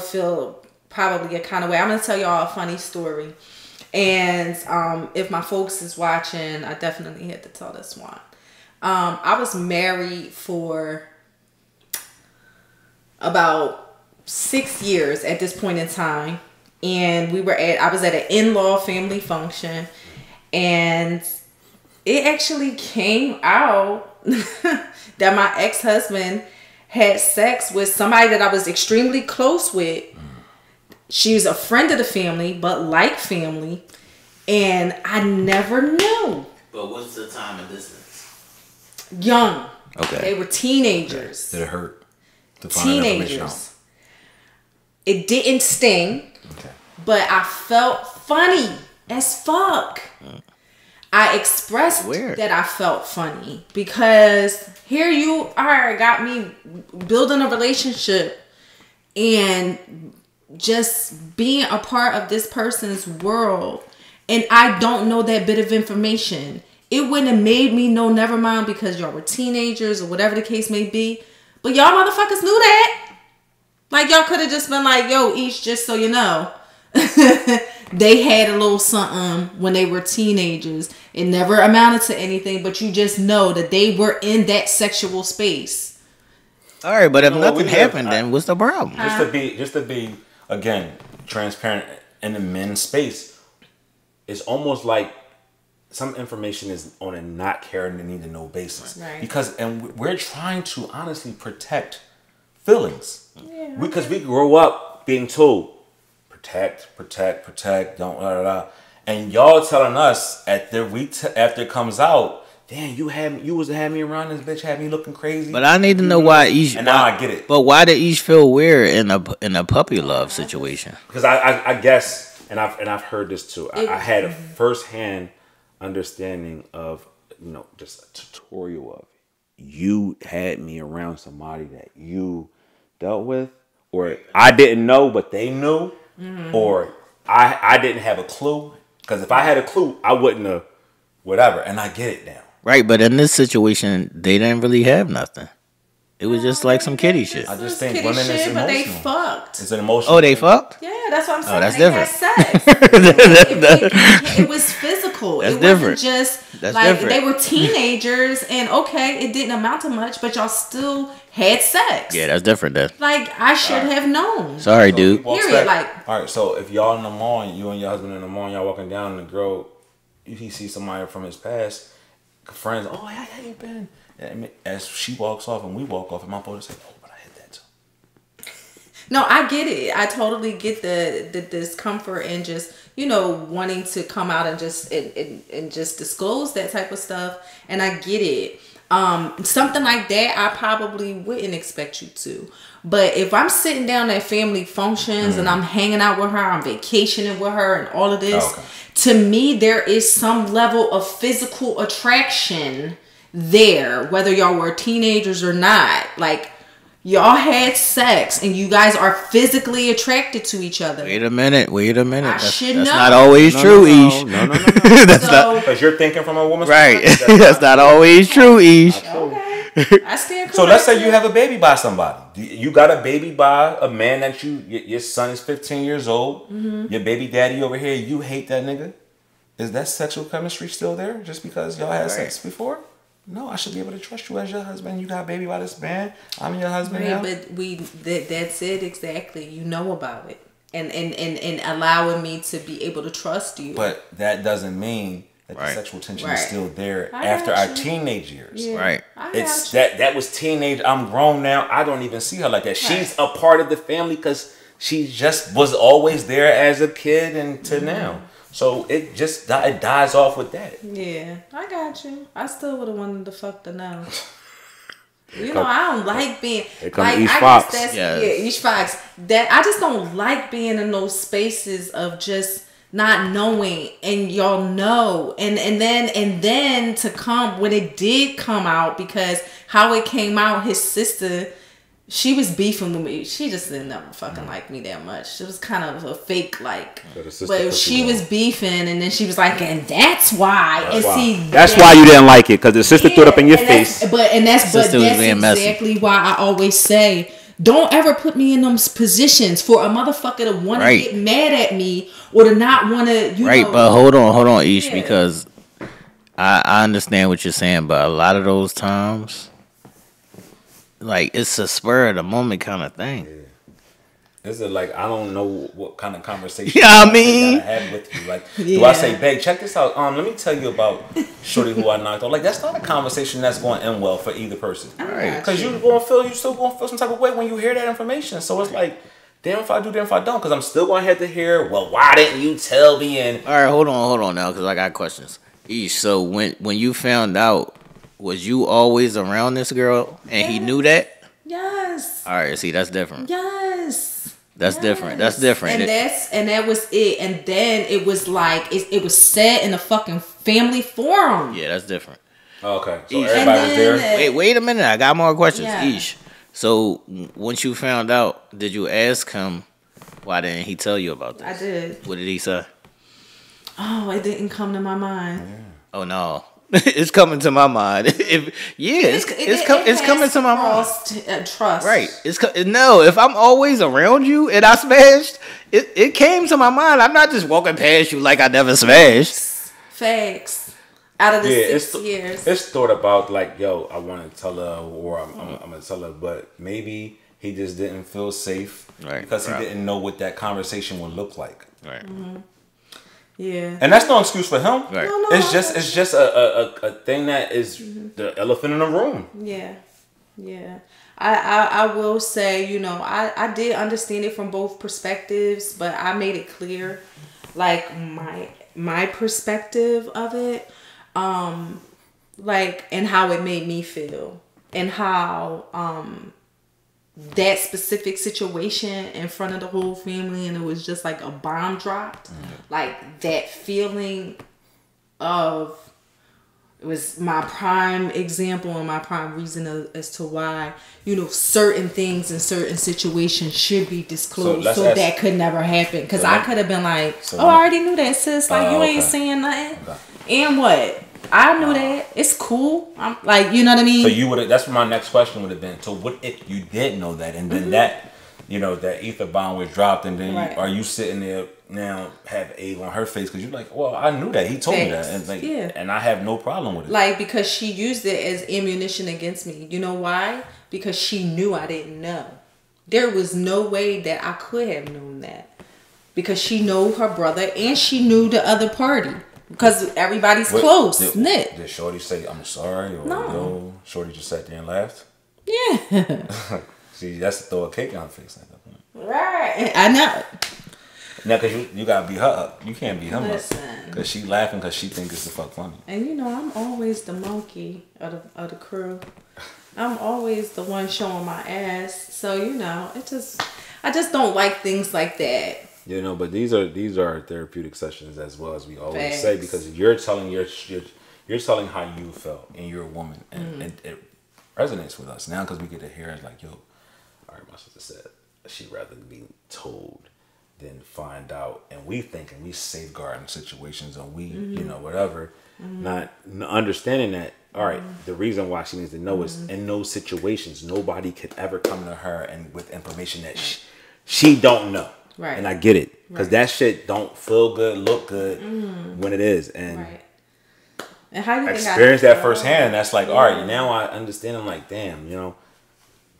feel probably a kind of way. I'm going to tell y'all a funny story. And if my folks is watching, I definitely had to tell this one. I was married for about 6 years at this point in time. And I was at an in-law family function. And it actually came out that my ex-husband had sex with somebody that I was extremely close with. She was a friend of the family, but like family. And I never knew. But what's the time and distance? Young. Okay. They were teenagers. Did it hurt to find teenagers. It didn't sting. Okay. But I felt funny as fuck. I expressed that I felt funny because here you are, got me building a relationship and just being a part of this person's world, and I don't know that bit of information. It wouldn't have made me know, never mind, because y'all were teenagers or whatever the case may be. But y'all motherfuckers knew that. Like, y'all could have just been like, yo, each, just so you know. They had a little something when they were teenagers. It never amounted to anything, but you just know that they were in that sexual space. All right, but if nothing happened, then what's the problem? Just to be again transparent in the men's space, it's almost like some information is on a not caring to need to know basis, right. Because we're trying to honestly protect feelings. Yeah. Because we grow up being told, protect, don't da da da. And y'all telling us after it comes out, damn, you was having me around this bitch, had me looking crazy. But I need to know why each. And now I get it. But why did each feel weird in a puppy love situation? Because I guess, and I've heard this too. I had a firsthand understanding of, just a tutorial of it. You had me around somebody that you dealt with, or I didn't know but they knew, or I didn't have a clue. Because if I had a clue, I wouldn't have whatever. And I get it now. Right, but in this situation, they didn't really have nothing. It was just like some kitty shit. I just think women is emotional. But they fucked. It's an emotional. Oh, they fucked? Yeah, that's what I'm saying. Oh, that's they different. Had sex. It was physical. That's it different. wasn't just That's like different. they were teenagers and okay, it didn't amount to much, but y'all still had sex. Yeah, that's different then. Like I should have known. Sorry, dude. Period. Like, all right. So if y'all in the mall, you and your husband in the mall, y'all walking down, and the girl, if he sees somebody from his past, friends, oh, how you been? And as she walks off and we walk off, and my supposed to say, oh, but I hit that too. no, I get it. I totally get the discomfort and just wanting to come out and just and just disclose that type of stuff. And I get it. Something like that, I probably wouldn't expect you to. But if I'm sitting down at family functions and I'm hanging out with her, I'm vacationing with her and all of this, to me, there is some level of physical attraction there, whether y'all were teenagers or not. Like, y'all had sex and you guys are physically attracted to each other. Wait a minute. That's know. not always true, Ish. No. That's not Because you're thinking from a woman's right. perspective. That's not always true, Ish. Okay. I stand corrected. So let's say you have a baby by somebody. You got a baby by a man that your son is 15 years old. Your baby daddy over here, you hate that nigga. Is that sexual chemistry still there just because y'all had sex before? No, I should be able to trust you as your husband. You got a baby by this man. I'm your husband now. But that's it exactly. You know about it. And allowing me to be able to trust you. But that doesn't mean that the sexual tension is still there after our teenage years. Yeah. Right. It's that was teenage. I'm grown now. I don't even see her like that. Right. She's a part of the family because she just was always there as a kid and to now. So it just it dies off with that. Yeah, I got you. I still would have wanted to fuck the Nell. I don't like being like Each Fox. Each Fox. That I just don't like being in those spaces of just not knowing and y'all know and then to come when it did come out, because how it came out, his sister, she was beefing with me. She just didn't never fucking like me that much. It was kind of a fake like, but she was beefing, and then she was like, and that's why. That's why you didn't like it, because the sister threw it up in your face. That's exactly why I always say, don't ever put me in those positions for a motherfucker to want to get mad at me or to not want to. But hold on, Ish, because I understand what you're saying, but a lot of those times, like, it's a spur of the moment kind of thing. Yeah. Is it like, I don't know what kind of conversation I gotta have with you. Like, do I say, babe, check this out. Let me tell you about shorty who I knocked on. Like, that's not a conversation that's going to end well for either person. Right. Because you still going to feel some type of way when you hear that information. So it's like, damn if I do, damn if I don't. Because I'm still going to have to hear, well, why didn't you tell me? And all right, hold on now, because I got questions. Ish, so when you found out, was you always around this girl and he knew that? Yes. All right, see, that's different. Yes. That's different. That's different. And that was it. And then it was like it was said in a fucking family forum. Yeah, that's different. Okay. So everybody was there. Wait a minute. I got more questions. Yeah. Ish. So once you found out, did you ask him why didn't he tell you about this? I did. What did he say? Oh, it didn't come to my mind. Yeah. Oh no. It's coming to my mind. It's coming to my mind. Trust. Right. No. If I'm always around you and I smashed, it came to my mind. I'm not just walking past you like I never smashed. Facts. Out of the 6 years, it's thought about like, yo, I want to tell her, or I'm gonna tell her, but maybe he just didn't feel safe, because he didn't know what that conversation would look like. Right. Mm-hmm. Yeah. And that's no excuse for him. Right. No, it's just a thing that is the elephant in the room. Yeah. Yeah. I will say, you know, I did understand it from both perspectives, but I made it clear, like, my perspective of it, like, and how it made me feel, and how that specific situation in front of the whole family, and it was just like a bomb dropped, like that feeling of, it was my prime example and my prime reason as to why, you know, certain things in certain situations should be disclosed, so that could never happen. Because I could have been like, I already knew that, sis. Like, you ain't saying nothing. Okay. And what? I knew that. It's cool. I'm like, you know what I mean? So you would have, that's what my next question would have been. So what if you did know that, and then that, you know, that ether bomb was dropped, and then are you sitting there now have egg on her face because you're like, well, I knew that, he told me that, and like, and I have no problem with it. Like, because she used it as ammunition against me. You know why? Because she knew I didn't know. There was no way that I could have known that, because she knew her brother and she knew the other party. Because everybody's close knit. Did Shorty say, I'm sorry? Or no. Shorty just sat there and laughed? Yeah. See, that's to throw a cake on her face at that point. Right. I know. Now, because you got to beat her up. You can't beat him up. Because she laughing because she thinks it's the fuck funny. And you know, I'm always the monkey of the crew. I'm always the one showing my ass. So, you know, I just don't like things like that. You know, but these are therapeutic sessions, as well, as we always say, because you're telling you're telling how you felt, and you're a woman, and it resonates with us now because we get to hear it like, yo, all right, my sister said she'd rather be told than find out, and we thinking we safeguarding situations, and we you know, whatever, not understanding that. All right, the reason why she needs to know is in those situations nobody could ever come to her and with information that she don't know. Right. And I get it. Because that shit don't feel good, look good when it is. And, and how you experience that firsthand. And that's like, all right, now I understand. I'm like, damn, you know,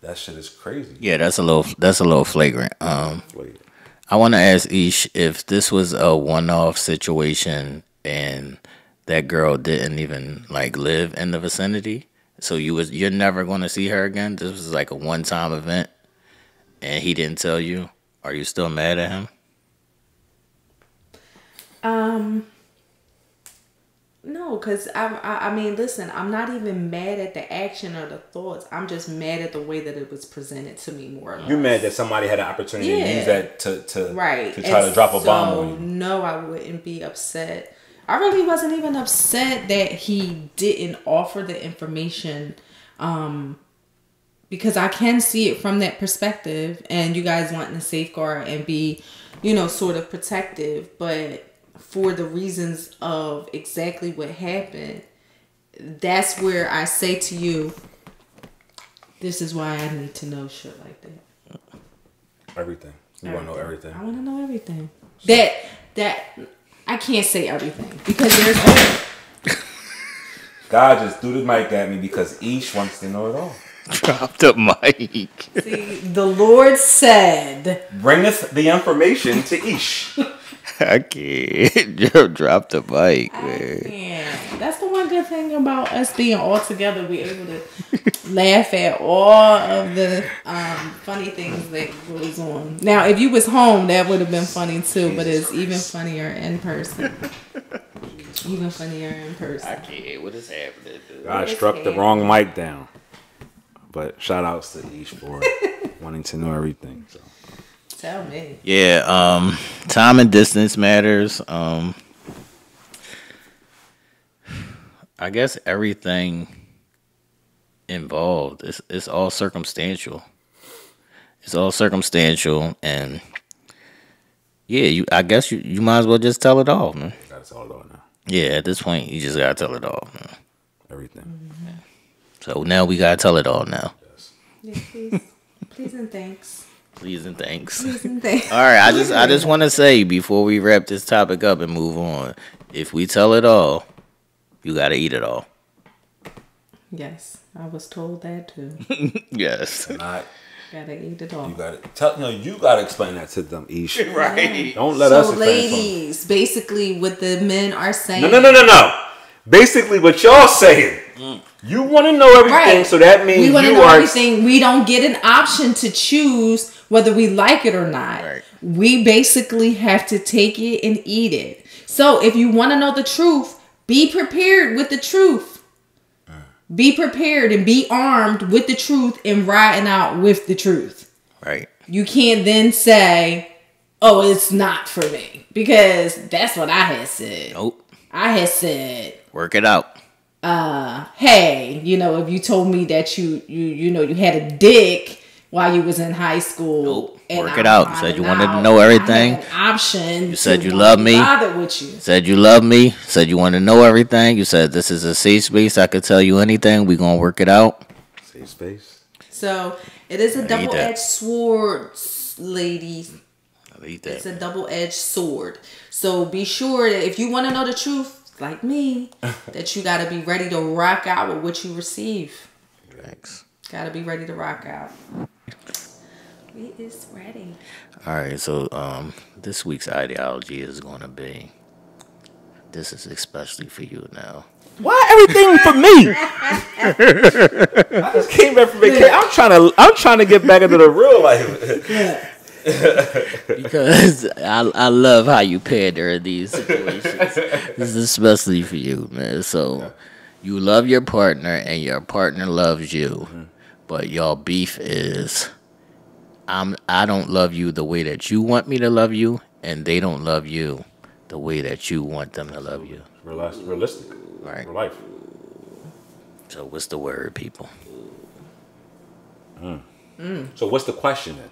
that shit is crazy. Yeah, that's a little flagrant. I want to ask Ish if this was a one-off situation and that girl didn't even like live in the vicinity. So you're never going to see her again. This was like a one-time event and he didn't tell you. Are you still mad at him? No, because I mean, listen, I'm not even mad at the action or the thoughts. I'm just mad at the way that it was presented to me, more or less. You're mad that somebody had an opportunity to use that to try to drop a bomb on you. No, I wouldn't be upset. I really wasn't even upset that he didn't offer the information. Because I can see it from that perspective, and you guys wanting to safeguard and be, you know, sort of protective, but for the reasons of exactly what happened, that's where I say to you, this is why I need to know shit like that. Everything. You want to know everything. I want to know everything. That I can't say everything because there's God just threw the mic at me because Ish wants to know it all. Drop the mic. See, the Lord said, bringeth the information to Ish. I can't. Drop the mic, man. I can't. That's the one good thing about us being all together. We're able to laugh at all of the funny things that goes on. Now, if you was home, that would have been funny too, but it's even funnier in person. Even funnier in person. I can't. What is happening, dude? I struck the wrong mic down. But shout outs to Ish for wanting to know everything. So. Tell me. Yeah, time and distance matters. I guess everything involved. It's all circumstantial. It's all circumstantial, and yeah, I guess you might as well just tell it all, man. Gotta tell it all now. Yeah, at this point, you just gotta tell it all, man. Everything. Mm-hmm. So now we gotta tell it all now. Yes. Yeah, please. Please and thanks. Please and thanks. Please and thanks. All right, I just want to say before we wrap this topic up and move on, if we tell it all, you gotta eat it all. Yes, I was told that too. Yes. Gotta eat it all. You gotta tell. You gotta explain that to them, Ish. Right. Don't let us. So, ladies, basically, what the men are saying. No. Basically, what y'all saying. You want to know everything, Right. so that means we want to you know are everything. We don't get an option to choose whether we like it or not. Right. We basically have to take it and eat it. So if you want to know the truth, be prepared with the truth. Be prepared and be armed with the truth and riding out with the truth. Right. You can't then say, "Oh, it's not for me," because that's what I had said. Nope. I had said, Work it out. hey, if you told me that you had a dick while you was in high school, Nope. and Work I'm it out. finding Said you wanted to out know I everything. had an option. You said to you wanna love be me. bothered with you. Said you love me. Said you want to know everything. You said this is a safe space. I could tell you anything. We gonna work it out. safe space. So it is a I need double-edged that. sword, ladies. I'll eat It's that. a double-edged sword. So be sure that if you want to know the truth, like me, that you got to be ready to rock out with what you receive. Thanks. Got to be ready to rock out. We is ready. All right. So this week's ideology is gonna be. This is especially for you now. Why everything for me? I just came back from vacation. I'm trying to get back into the real life. Yeah. Because I love how you pander in these situations. This is especially for you, man. So you love your partner and your partner loves you, but y'all beef is I don't love you the way that you want me to love you, and they don't love you the way that you want them to love you. Realistic. Right. Real life. So what's the word, people? So what's the question then?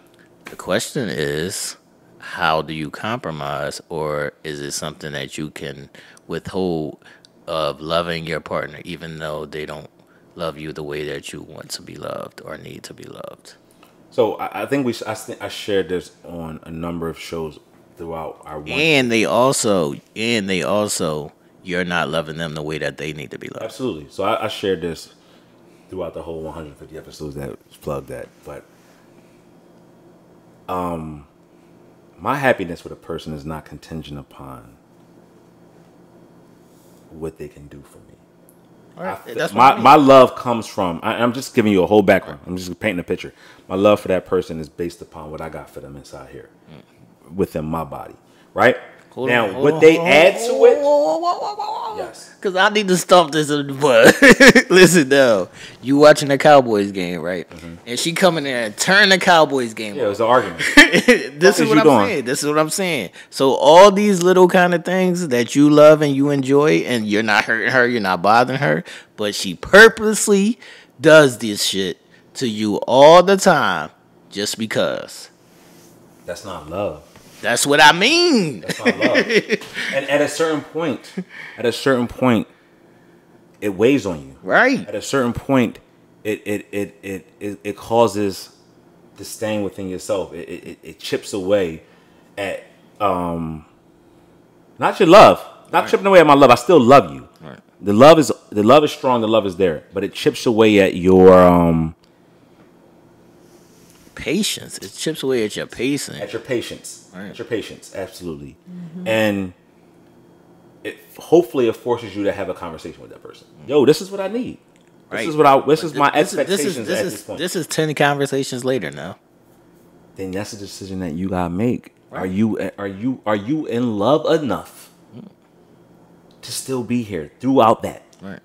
The question is, how do you compromise, or is it something that you can withhold of loving your partner, even though they don't love you the way that you want to be loved or need to be loved? So I think I shared this on a number of shows throughout our one. And they also, you're not loving them the way that they need to be loved. Absolutely. So I shared this throughout the whole 150 episodes that was plugged at. But my happiness with a person is not contingent upon what they can do for me. That's what I mean. My love comes from, I'm just giving you a whole background. I'm just painting a picture. My love for that person is based upon what I got for them inside here, within my body, right? What they add to it, yes. Because I need to stop this in the butt. Listen, now, you watching the Cowboys game, right? And she coming in and turn the Cowboys game Yeah, it off. was an argument. This is what I'm saying. This is what I'm saying. So all these little kind of things that you love and you enjoy, and you're not hurting her, you're not bothering her, but she purposely does this shit to you all the time just because. That's not love. That's what I mean. That's not love. And at a certain point, it weighs on you. Right. At a certain point, it causes the stain within yourself. It chips away at not your love, not chipping away at my love. I still love you. Right. The love is strong. The love is there, but it chips away at your Patience. It chips away at your patience. at your patience. Right. At your patience, absolutely. And hopefully it forces you to have a conversation with that person. Yo, this is what I need. Right. This is my expectations at this point. This is 10 conversations later now. Then that's a decision that you gotta make. Right. Are you in love enough to still be here throughout that? Right.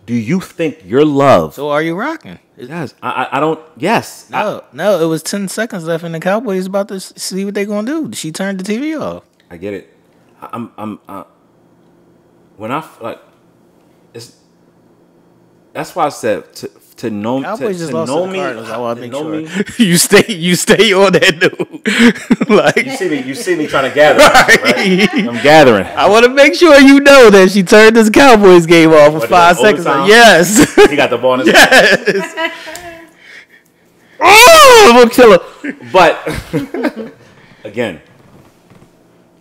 Do you think your love? So are you rocking? Yes, I don't. Yes, No, it was 10 seconds left, and the Cowboys about to see what they gonna do. She turned the TV off. I get it. When I like, it's. That's why I said to know Cowboys just to lost know to the me. Cardinals. I want to to make know sure me. you stay on that dude. Like You see me trying to gather. Right? I'm gathering. I want to make sure you know that she turned this Cowboys game off for What, 5 the seconds. overtime? Yes. He got the bonus. Yes. Oh, I'm gonna kill her. But again,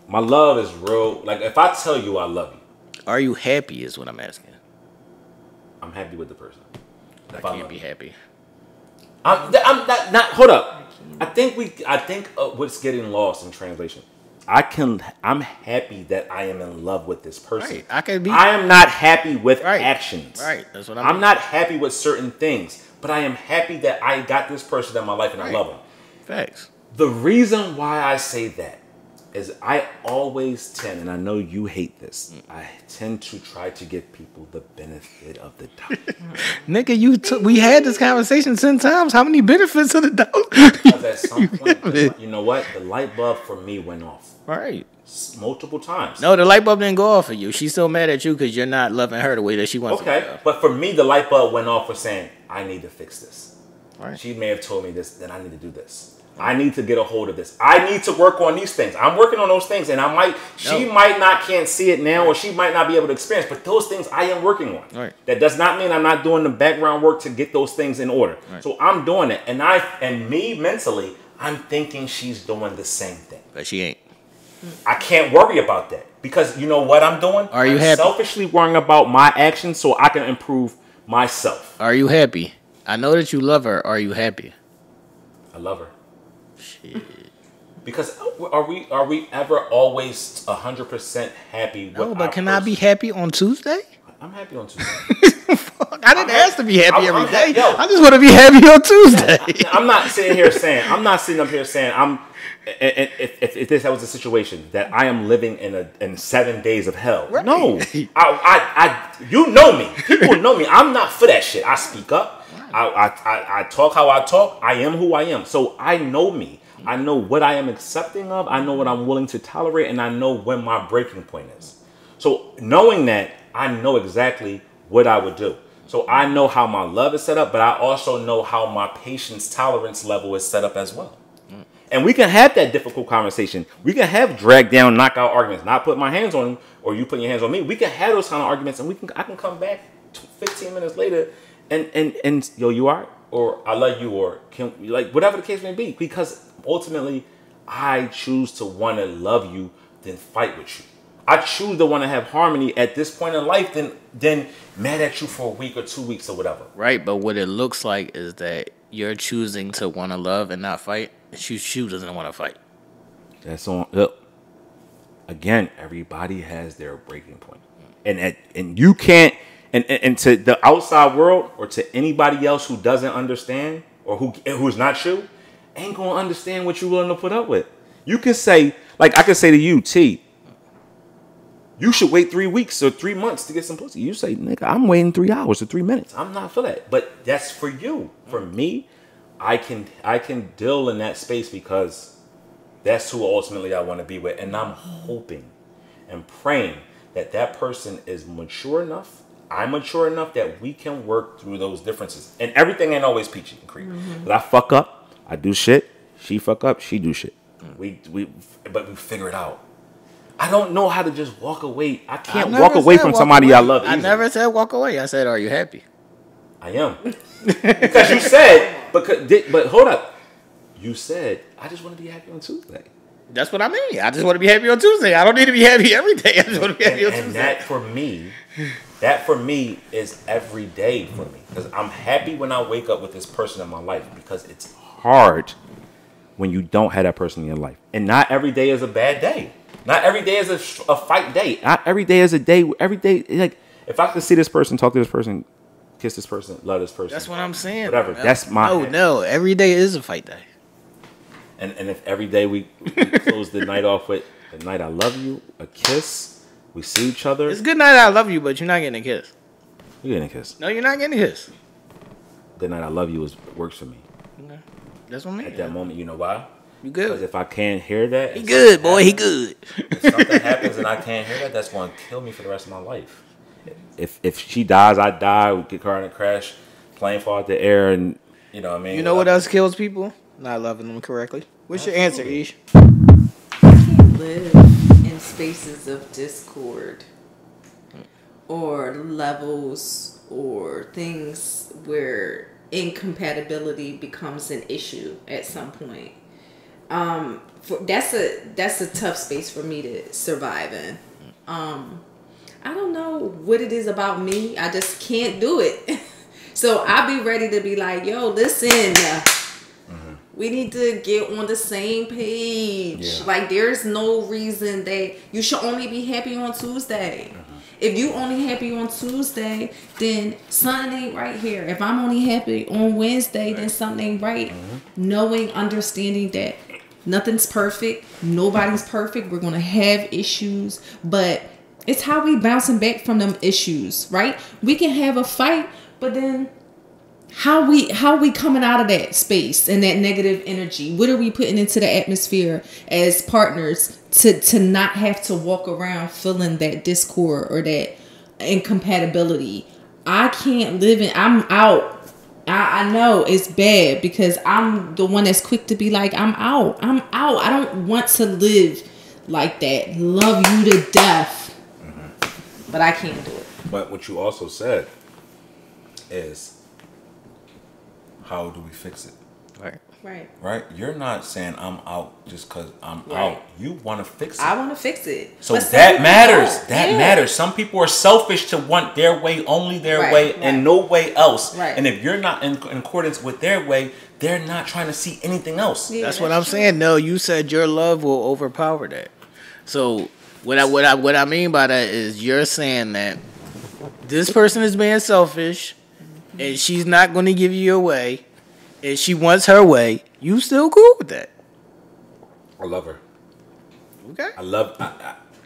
my love is real. Like if I tell you I love you, Are you happy? Is what I'm asking. I'm happy with the person. I can't be happy. I'm not. Hold up. I think what's getting lost in translation I'm happy that I am in love with this person. Right. I am not happy with right. actions. Right. That's what I mean. I'm not happy with certain things, but I am happy that I got this person in my life and I love him. Facts. The reason why I say that is I always tend, and I know you hate this, I tend to try to give people the benefit of the doubt. Nigga, we had this conversation 10 times. How many benefits of the doubt? Because at some point, you know what? The light bulb for me went off. Right. Multiple times. No, the light bulb didn't go off for you. She's still mad at you because you're not loving her the way that she wants to. Okay, but for me, the light bulb went off for saying, I need to fix this. Right. She may have told me this, then I need to do this. I need to get a hold of this. I need to work on these things. I'm working on those things, and she might not can't see it now, or she might not be able to experience, but those things I am working on. Right. That does not mean I'm not doing the background work to get those things in order. Right. So I'm doing it, and me mentally, I'm thinking she's doing the same thing. But she ain't. I can't worry about that because you know what I'm doing? Are you I'm happy? Selfishly worrying about my actions so I can improve myself. Are you happy? I know that you love her. Are you happy? I love her. Shit. Because are we ever always 100% happy with No, but our can person? I be happy on Tuesday? I'm happy on Tuesday. I didn't ask to be happy every day. Yo, I just want to be happy on Tuesday. I'm not sitting up here saying I'm. If this was a situation that I am living in 7 days of hell, Right. no, you know me. People know me. I'm not for that shit. I speak up. I talk how I talk. I am who I am. So I know me. I know what I am accepting of. I know what I'm willing to tolerate, and I know when my breaking point is. So knowing that, I know exactly what I would do. So I know how my love is set up, but I also know how my patience tolerance level is set up as well. And we can have that difficult conversation. We can have drag down, knockout arguments. Not put my hands on you, or you put your hands on me. We can have those kind of arguments, and I can come back 15 minutes later, and yo, you are, or I love you, or whatever the case may be. Because ultimately, I choose to want to love you than fight with you. I choose to want to have harmony at this point in life than mad at you for a week or 2 weeks or whatever. Right, but what it looks like is that you're choosing to want to love and not fight. She doesn't want to fight. That's on. Look, again, everybody has their breaking point, and you can't. And to the outside world or to anybody else who doesn't understand or who's not you, ain't gonna understand what you're willing to put up with. You can say, like I can say to you, T, you should wait 3 weeks or 3 months to get some pussy. You say, nigga, I'm waiting 3 hours or 3 minutes. I'm not for that. But that's for you. For me, I can deal in that space because that's who ultimately I want to be with. And I'm hoping and praying that person is mature enough. I'm mature enough that we can work through those differences. And everything ain't always peachy and cream. Mm-hmm. I fuck up, I do shit. She fuck up, she do shit. But we figure it out. I don't know how to just walk away. I can't walk away from somebody I love easily. I never said walk away. I said, are you happy? I am. Because you said, but hold up. You said, I just want to be happy on Tuesday. That's what I mean. I just want to be happy on Tuesday. I don't need to be happy every day. I just want to be happy on Tuesday. And that for me is every day for me. Because I'm happy when I wake up with this person in my life. Because it's hard when you don't have that person in your life. And not every day is a bad day. Not every day is a fight day. Not every day is a day. Every day, like, if I could see this person, talk to this person, kiss this person, love this person. That's what I'm saying. Whatever. That's my... No. Every day is a fight day. And if every day we close the night off with the night I love you, a kiss, we see each other. It's good night I love you, but you're not getting a kiss. You're getting a kiss. No, you're not getting a kiss. Good night I love you works for me. Okay. That's what I mean. At that moment, you know why? You good. Because if I can't hear that... He good, boy. He good. If something happens and I can't hear that, that's going to kill me for the rest of my life. If she dies, I die. We get car in a crash, plane fall out the air, and you know what I mean? You know what else kills people? Not loving them correctly. What's your answer, Ish? I can't live in spaces of discord or levels or things where incompatibility becomes an issue at some point. That's a tough space for me to survive in. I don't know what it is about me. I just can't do it. So I'll be ready to be like, yo, listen, We need to get on the same page. Yeah. Like, there's no reason that you should only be happy on Tuesday. If you only happy on Tuesday, then something ain't right here. If I'm only happy on Wednesday, then something ain't right. Knowing, understanding that nothing's perfect. Nobody's perfect. We're going to have issues. But it's how we bouncing back from them issues, right? We can have a fight, but then how we coming out of that space and that negative energy? What are we putting into the atmosphere as partners to not have to walk around feeling that discord or that incompatibility? I can't live in. I'm out. I know it's bad because I'm the one that's quick to be like, I'm out. I don't want to live like that. Love you to death, but I can't do it. But what you also said is, how do we fix it? Right. Right? You're not saying I'm out just because I'm Right. out. You want to fix it. I want to fix it. So But some that people matters. don't. That Yeah. matters. Some people are selfish to want their way, only their Right, way, right. and no way else. Right. And if you're not in accordance with their way, they're not trying to see anything else. Yeah, That's what I'm true. saying. No, you said your love will overpower that. So what I mean by that is you're saying that this person is being selfish and she's not going to give you your way and she wants her way. You still cool with that? I love her. Okay.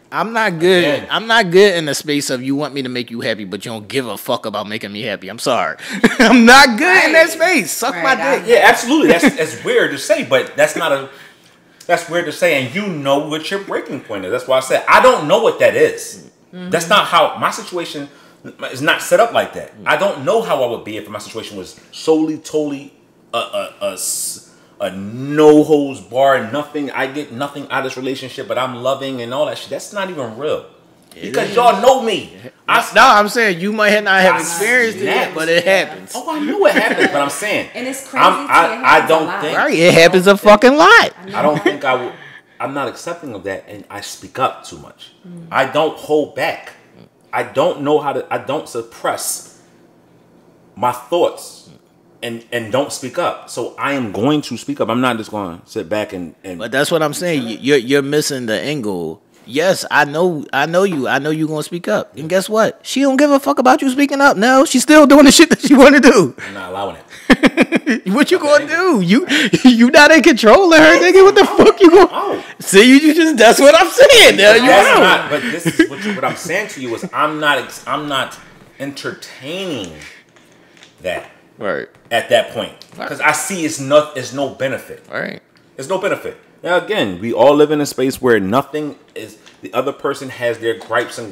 I'm not good. Again. I'm not good in the space of you want me to make you happy, but you don't give a fuck about making me happy. I'm sorry. I'm not good in that space. Suck my Right, dick. Yeah, absolutely. That's weird to say, but that's weird to say, and you know what your breaking point is. That's why I said I don't know what that is. That's not how my situation is not set up like that. I don't know how I would be if my situation was solely, totally a no holds bar, nothing. I get nothing out of this relationship, but I'm loving and all that shit. That's not even real. Because y'all know me. I'm saying you might not have I experienced it yet, snapped. but it happens. Oh, I know it happens, but I'm saying. And it's crazy. I don't think. Right, it happens a fucking lot. I don't think I will. I'm not accepting of that, and I speak up too much. I don't hold back. I don't know how to. I don't suppress my thoughts, and don't speak up. So I am going to speak up. I'm not just going to sit back and. But that's what I'm saying. You're missing the angle. Yes, I know you. I know you're gonna speak up. And guess what? She don't give a fuck about you speaking up. No, she's still doing the shit that she wanna do. I'm not allowing it. What you gonna do? You not in control of her, nigga. What the fuck you gonna? Oh. See, you just that's what I'm saying. Now you That's out. not. But this is what I'm saying to you is I'm not entertaining that Right. at that point because I see it's no benefit. Right. There's no benefit. Now again, we all live in a space where nothing is. The other person has their gripes and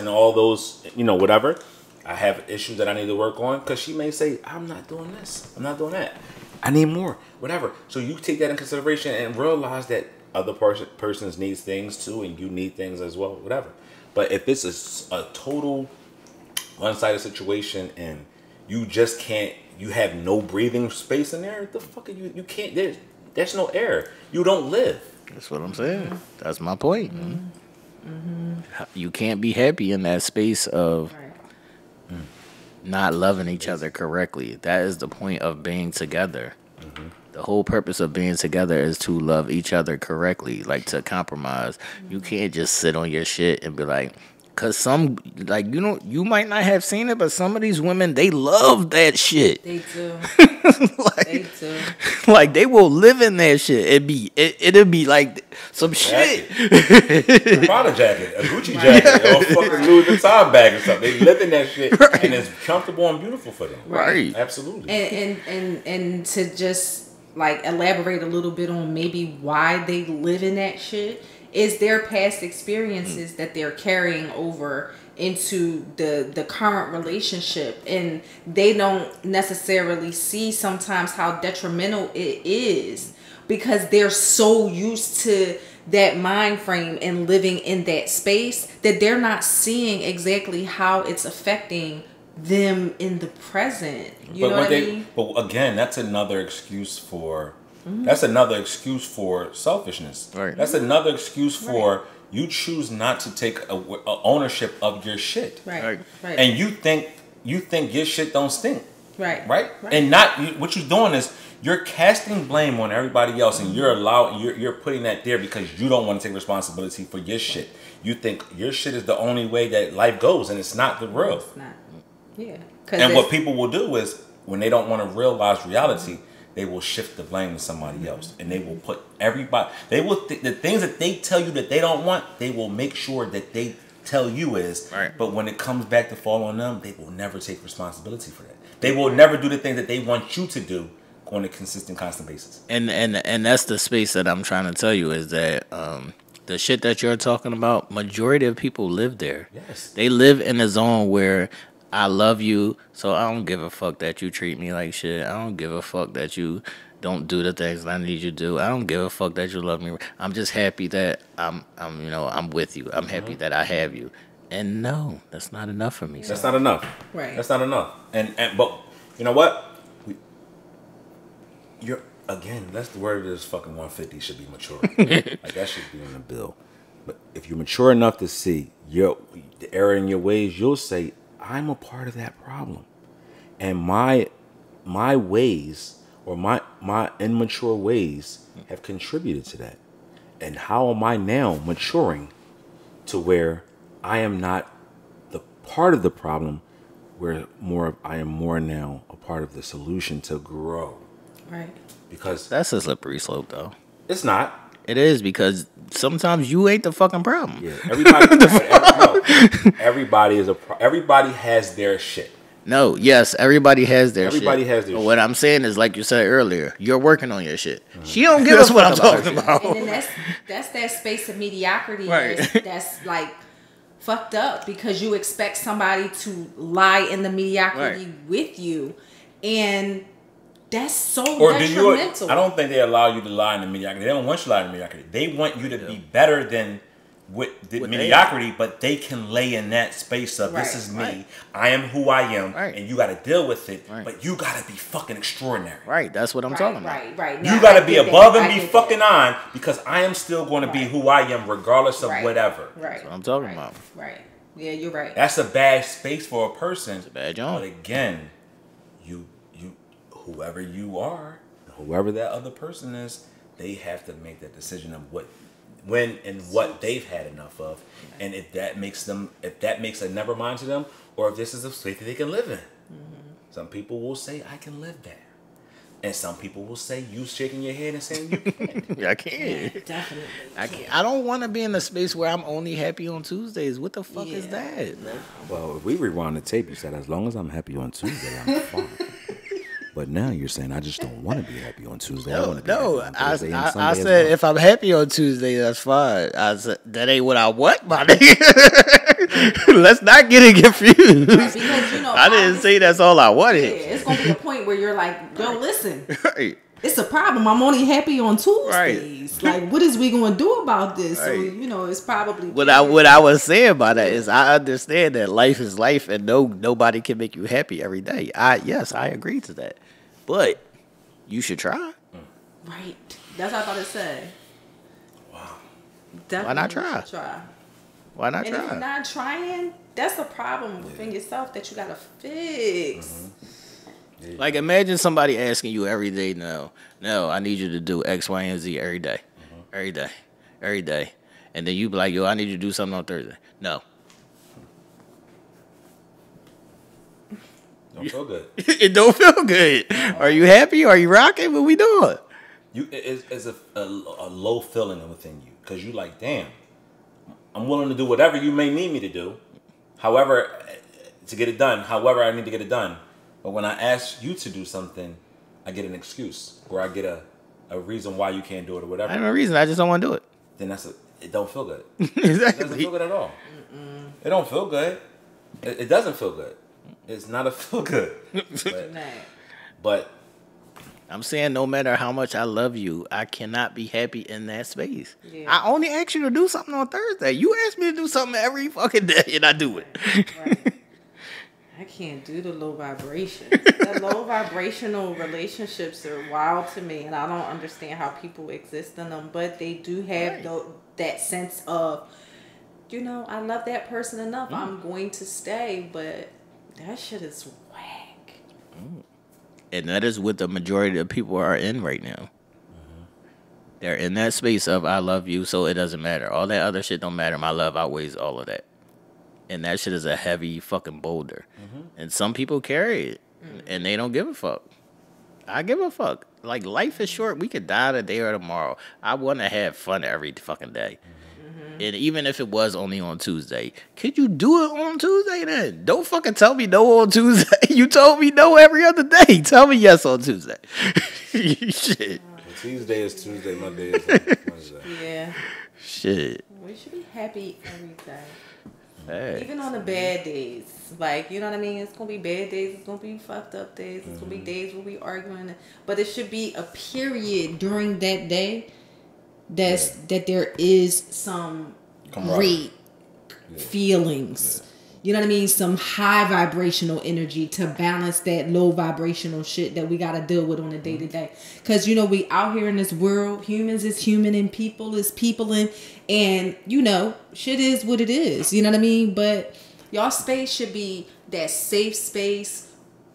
all those, whatever. I have issues that I need to work on because she may say, "I'm not doing this. I'm not doing that. I need more. Whatever." So you take that in consideration and realize that other persons needs things too, and you need things as well. Whatever. But if this is a total one-sided situation and you just can't, you have no breathing space in there. The fuck are you? You can't. There's no air. You don't live. That's what I'm saying. That's my point. You can't be happy in that space of not loving each other correctly. That is the point of being together. The whole purpose of being together is to love each other correctly, like to compromise. You can't just sit on your shit and be like, cause some, like, you might not have seen it, but some of these women, they love that shit. They do. Like, They do. like they will live in that shit. It'll be like some shit. A Prada jacket, a Gucci jacket, or a fucking Louis Vuitton bag or something. They live in that shit, and it's comfortable and beautiful for them. Right. Absolutely. And to just like elaborate a little bit on maybe why they live in that shit is their past experiences that they're carrying over into the current relationship, and they don't necessarily see sometimes how detrimental it is because they're so used to that mind frame and living in that space that they're not seeing exactly how it's affecting them in the present. You know what I mean? But again, that's another excuse for that's another excuse for selfishness. Right. That's another excuse for you choose not to take a ownership of your shit. Right. Right. And you think your shit don't stink. Right. Right? And not what you're doing is You're casting blame on everybody else, and you're putting that there because you don't want to take responsibility for your shit. You think your shit is the only way that life goes, and it's not the real. It's not. Yeah. And what people will do is, when they don't want to realize reality, they will shift the blame to somebody else, and they will put everybody. They will the things that they tell you that they don't want. They will make sure that they tell you is. Right. But when it comes back to fall on them, they will never take responsibility for that. They will never do the things that they want you to do on a consistent, constant basis. And that's the space that I'm trying to tell you is that the shit that you're talking about, majority of people live there. Yes. They live in a zone where I love you, so I don't give a fuck that you treat me like shit. I don't give a fuck that you don't do the things that I need you to do. I don't give a fuck that you love me. I'm just happy that I'm with you. I'm happy that I have you. And no, that's not enough for me. That's not enough. Right. That's not enough. But you know what? That's the word of this fucking 150 should be mature. Like that should be in the bill. But if you're mature enough to see the error in your ways, you'll say, I'm a part of that problem. And my ways or my immature ways have contributed to that. And how am I now maturing to where I am not the part of the problem, where I am more now a part of the solution to grow. Right. Because That's a slippery slope, though. it's not. It is, because sometimes you ain't the fucking problem. Yeah, everybody has their shit. No, yes, everybody has their shit. Everybody has their But shit. what I'm saying is, like you said earlier, you're working on your shit. She don't give a fuck what I'm talking about. And then that's that space of mediocrity Right. that's like fucked up, because you expect somebody to lie in the mediocrity with you, and that's so detrimental. I don't think they allow you to lie in the mediocrity. They don't want you to lie in the mediocrity. They want you to be better than with the mediocrity, but they can lay in that space of this is me. Right. I am who I am, Right. and you got to deal with it. Right. But you got to be fucking extraordinary. Right, that's what I'm talking about. Right. You got to be above and be fucking on, because I am still going to be who I am regardless of whatever. Right. That's what I'm talking about. Right. Yeah, you're right. That's a bad space for a person. It's a bad job. But again, you whoever you are, whoever that other person is, they have to make that decision of what they've had enough of, and if that makes a never mind to them, or if this is a space that they can live in. Mm-hmm. Some people will say, I can live there. And some people will say, you shaking your head and saying you can't. I can't. Yeah, definitely. I can't. I don't want to be in a space where I'm only happy on Tuesdays. What the fuck is that? Well, if we rewind the tape, you said, as long as I'm happy on Tuesday, I'm fine. But now you're saying, I just don't want to be happy on Tuesday. I said if I'm happy on Tuesday, that's fine. I said that ain't what I want, my nigga. Let's not get it confused. Right, because, I didn't say that's all I wanted. Yeah, it's gonna be a point where you're like, yo, listen, Right. it's a problem. I'm only happy on Tuesdays. Right. Like, what is we gonna do about this? Right. So it's probably What I was saying by that is I understand that life is life, and nobody can make you happy every day. I agree to that, but you should try. Right. That's what I thought it said. Wow. Definitely Why not try? Try. Why not And try? if you're not trying, that's a problem within yourself that you gotta fix. Mm-hmm. Yeah. Like, imagine somebody asking you every day, no, I need you to do X, Y, and Z every day. Every day. And then you be like, yo, I need you to do something on Thursday. No. Don't feel good. It don't feel good. Are you happy? Are you rocking? What we doing? It's a low feeling within you, because you like, damn, I'm willing to do whatever you may need me to do, however, to get it done, however I need to get it done. But when I ask you to do something, I get an excuse, or I get a reason why you can't do it, or whatever. I have no reason. I just don't want to do it. Then it don't feel good. Exactly. It doesn't feel good at all. It don't feel good. It doesn't feel good. It's not a feel good. But I'm saying no matter how much I love you, I cannot be happy in that space. Yeah. I only ask you to do something on Thursday. You ask me to do something every fucking day, and I do it. Right. I can't do the low vibrations. The low vibrational relationships are wild to me, and I don't understand how people exist in them. But they do have that sense of, I love that person enough. I'm going to stay, but that shit is whack. And that is what the majority of people are in right now. They're in that space of I love you, so it doesn't matter. All that other shit don't matter. My love outweighs all of that. And that shit is a heavy fucking boulder. And some people carry it, and they don't give a fuck. I give a fuck. Like, life is short. We could die today or tomorrow. I want to have fun every fucking day. And even if it was only on Tuesday, could you do it on Tuesday then? Don't fucking tell me no on Tuesday. You told me no every other day. Tell me yes on Tuesday. Shit. Tuesday is Tuesday, Monday is Wednesday. Yeah. Shit. We should be happy every day. Hey. Even on the bad days. Like, you know what I mean? It's going to be bad days. It's going to be fucked up days. It's going to be days where we arguing. But it should be a period during that day that there is some great feelings. You know what I mean? Some high vibrational energy to balance that low vibrational shit that we got to deal with on a day to day. Because, you know, we out here in this world, humans is human and people is people. And, you know, shit is what it is. You know what I mean? But y'all space should be that safe space.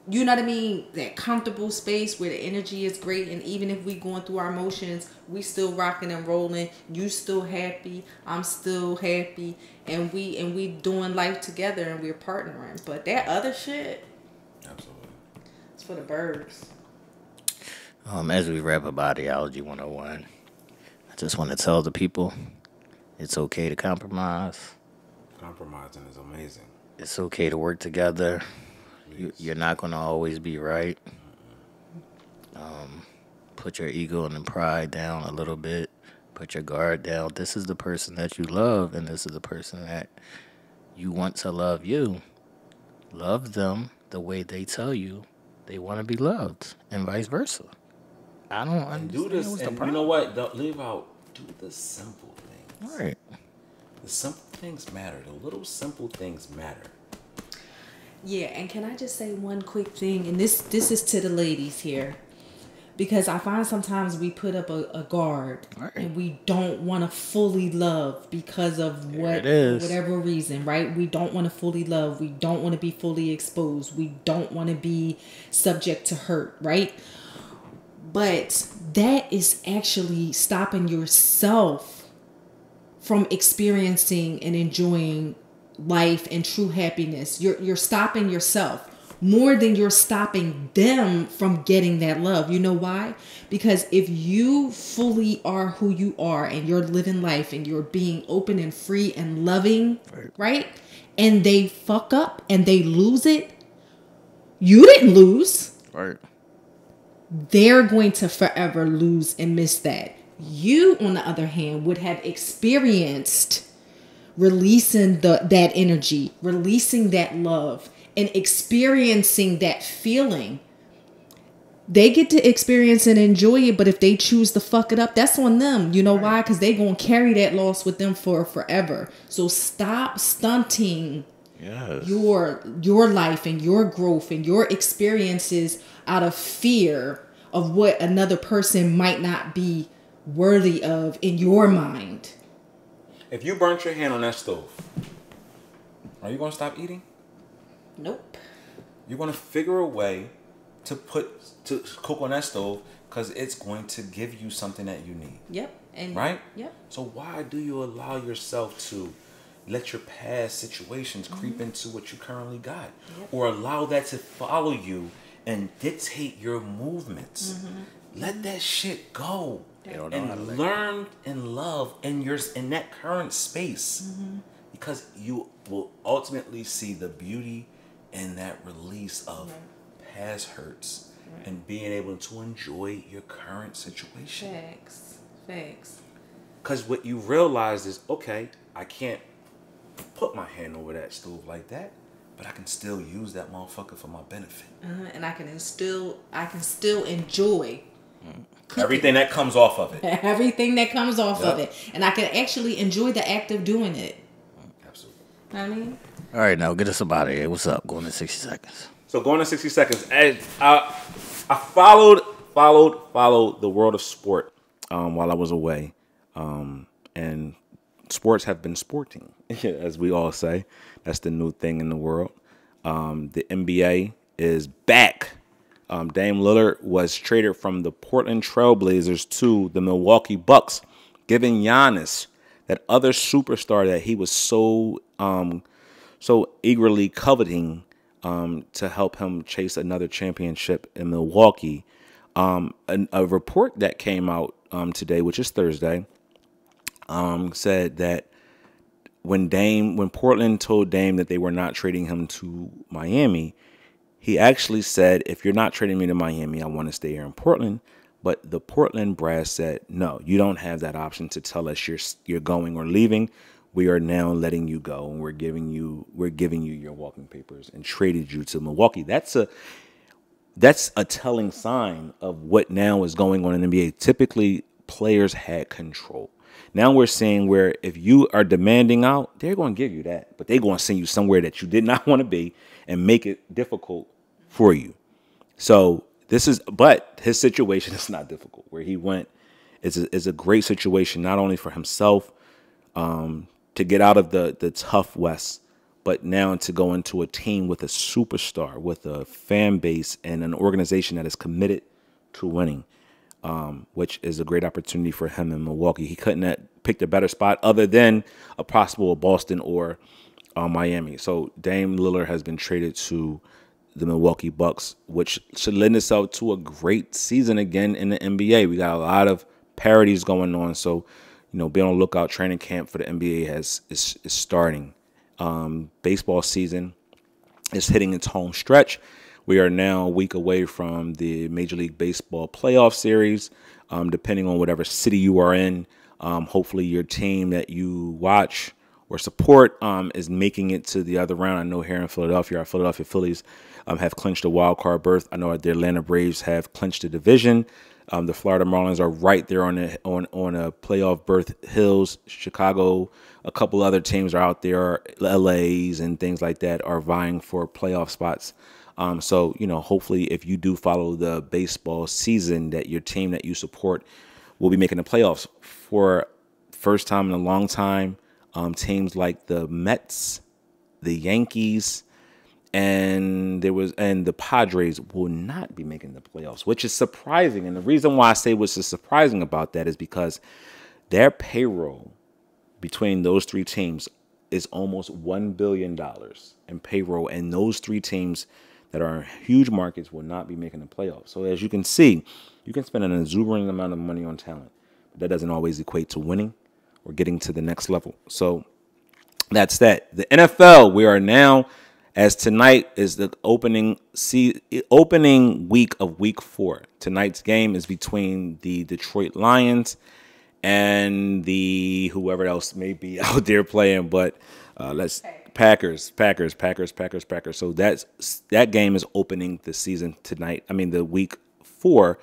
You know what I mean? That comfortable space where the energy is great. And even if we going through our emotions, we still rocking and rolling. You still happy. I'm still happy. And we doing life together and we're partnering. But that other shit, Absolutely, it's for the birds. As we wrap up Ideology 101, I just want to tell the people it's okay to compromise. compromising is amazing. It's okay to work together. You're not going to always be right. Put your ego and pride down a little bit. Put your guard down. This is the person that you love, and this is the person that you want to love you. Love them the way they tell you they want to be loved, and vice versa. I don't understand. Do this, what's the and problem. you know what? Don't leave out. Do the simple things. All right. The simple things matter. The little simple things matter. Yeah, and can I just say one quick thing? And this is to the ladies here. Because I find sometimes we put up a guard Right. and we don't want to fully love because of whatever reason, right? We don't want to fully love. We don't want to be fully exposed. We don't want to be subject to hurt, right? But that is actually stopping yourself from experiencing and enjoying life and true happiness. You're stopping yourself more than you're stopping them from getting that love. You know why? Because if you fully are who you are and you're living life and you're being open and free and loving, right? And they fuck up and they lose it, you didn't lose. Right. They're going to forever lose and miss that. You, on the other hand, would have experienced releasing that energy, releasing that love, and experiencing that feeling. They get to experience and enjoy it, but if they choose to fuck it up, that's on them. You know why? Because they're going to carry that loss with them for forever. So stop stunting your life and your growth and your experiences out of fear of what another person might not be worthy of in your mind. If you burnt your hand on that stove, are you going to stop eating? Nope. You're going to figure a way to cook on that stove because it's going to give you something that you need. Yep. And right? Yep. So why do you allow yourself to let your past situations creep into what you currently got? Yep. Or allow that to follow you and dictate your movements? Let that shit go. And learn and love in that current space. Because you will ultimately see the beauty in that release of past hurts and being able to enjoy your current situation. Facts. Because what you realize is, okay, I can't put my hand over that stove like that, but I can still use that motherfucker for my benefit. And I can still enjoy cooking. Everything that comes off of it. Everything that comes off of it. And I can actually enjoy the act of doing it. Absolutely. Know what I mean? All right, now get us up out of here. What's up? Going in 60 seconds. So going to 60 seconds. I followed the world of sport while I was away. And sports have been sporting, as we all say. That's the new thing in the world. The NBA is back. Dame Lillard was traded from the Portland Trailblazers to the Milwaukee Bucks, giving Giannis, that other superstar that he was so eagerly coveting, to help him chase another championship in Milwaukee. A report that came out today, which is Thursday, said that when Portland told Dame that they were not trading him to Miami, he actually said, if you're not trading me to Miami, I want to stay here in Portland. But the Portland brass said, no, you don't have that option to tell us you're going or leaving. We are now letting you go, and we're giving you your walking papers and traded you to Milwaukee. That's a telling sign of what now is going on in the NBA. Typically, players had control. Now we're seeing where if you are demanding out, they're going to give you that, but they're going to send you somewhere that you did not want to be and make it difficult for you. So but his situation is not difficult. Where he went is a great situation, not only for himself to get out of the tough West, but now to go into a team with a superstar, with a fan base and an organization that is committed to winning, which is a great opportunity for him in Milwaukee. He couldn't have picked a better spot other than a possible Boston or Miami. So Dame Lillard has been traded to the Milwaukee Bucks, which should lend itself to a great season again in the NBA. We got a lot of parodies going on, so be on the lookout. Training camp for the NBA is starting. Baseball season is hitting its home stretch. We are now a week away from the Major League Baseball playoff series. Depending on whatever city you are in, hopefully your team that you watch or support is making it to the other round. I know here in Philadelphia, our Philadelphia Phillies have clinched a wild card berth. I know the Atlanta Braves have clinched a division. The Florida Marlins are right there on a playoff berth hills. Chicago, a couple other teams are out there. LA's and things like that are vying for playoff spots. So hopefully, if you do follow the baseball season, that your team that you support will be making the playoffs for first time in a long time. Teams like the Mets, the Yankees, and the Padres will not be making the playoffs, which is surprising. And the reason why I say what's so surprising about that is because their payroll between those three teams is almost $1 billion in payroll, and those three teams that are in huge markets will not be making the playoffs. So as you can see, you can spend an exuberant amount of money on talent, but that doesn't always equate to winning or getting to the next level. So that's that. The NFL, we are now, as tonight is the opening week of week 4. Tonight's game is between the Detroit Lions and the whoever else may be out there playing, but Packers. So that game is opening the season tonight. I mean, the week 4,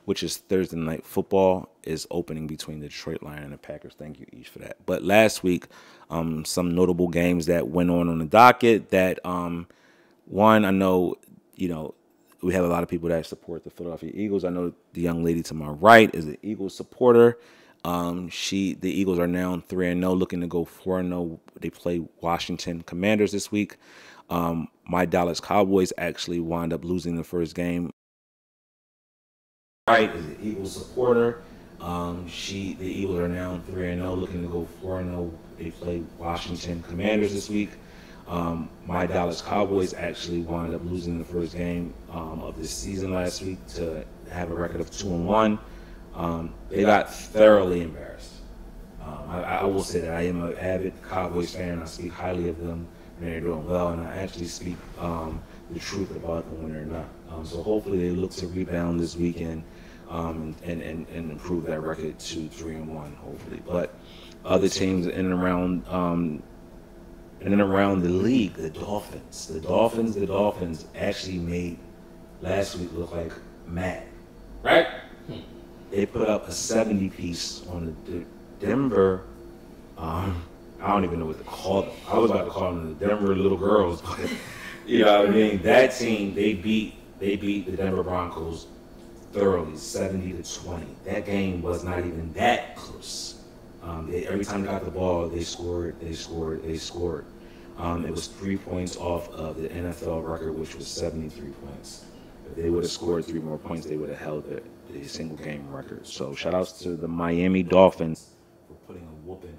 which is Thursday night football, is opening between the Detroit Lions and the Packers. Thank you, Ish, for that. But last week, some notable games that went on the docket. That one, I know, we have a lot of people that support the Philadelphia Eagles. I know the young lady to my right is an Eagles supporter. The Eagles are now 3-0, looking to go 4-0. They play Washington Commanders this week. My Dallas Cowboys actually wound up losing the first game. Right is an Eagles supporter. The Eagles are now 3-0, looking to go 4-0. They play Washington Commanders this week. My Dallas Cowboys actually wound up losing the first game of this season last week to have a record of 2-1. They got thoroughly embarrassed. I will say that I am an avid Cowboys fan. I speak highly of them when they're doing well, and I actually speak the truth about them when they're not. So hopefully they look to rebound this weekend and improve that record to 3-1, hopefully. But other teams in and around the league, the Dolphins actually made last week look like mad, right? They put up a 70-piece on the Denver. I don't even know what to call them. I was about to call them the Denver Little Girls, but you know what I mean. That team, they beat the Denver Broncos thoroughly, 70-20. That game was not even that close. Every time they got the ball, they scored. It was 3 points off of the NFL record, which was 73 points. If they would have scored 3 more points, they would have held the single game record. So shout outs to the Miami Dolphins for putting a whooping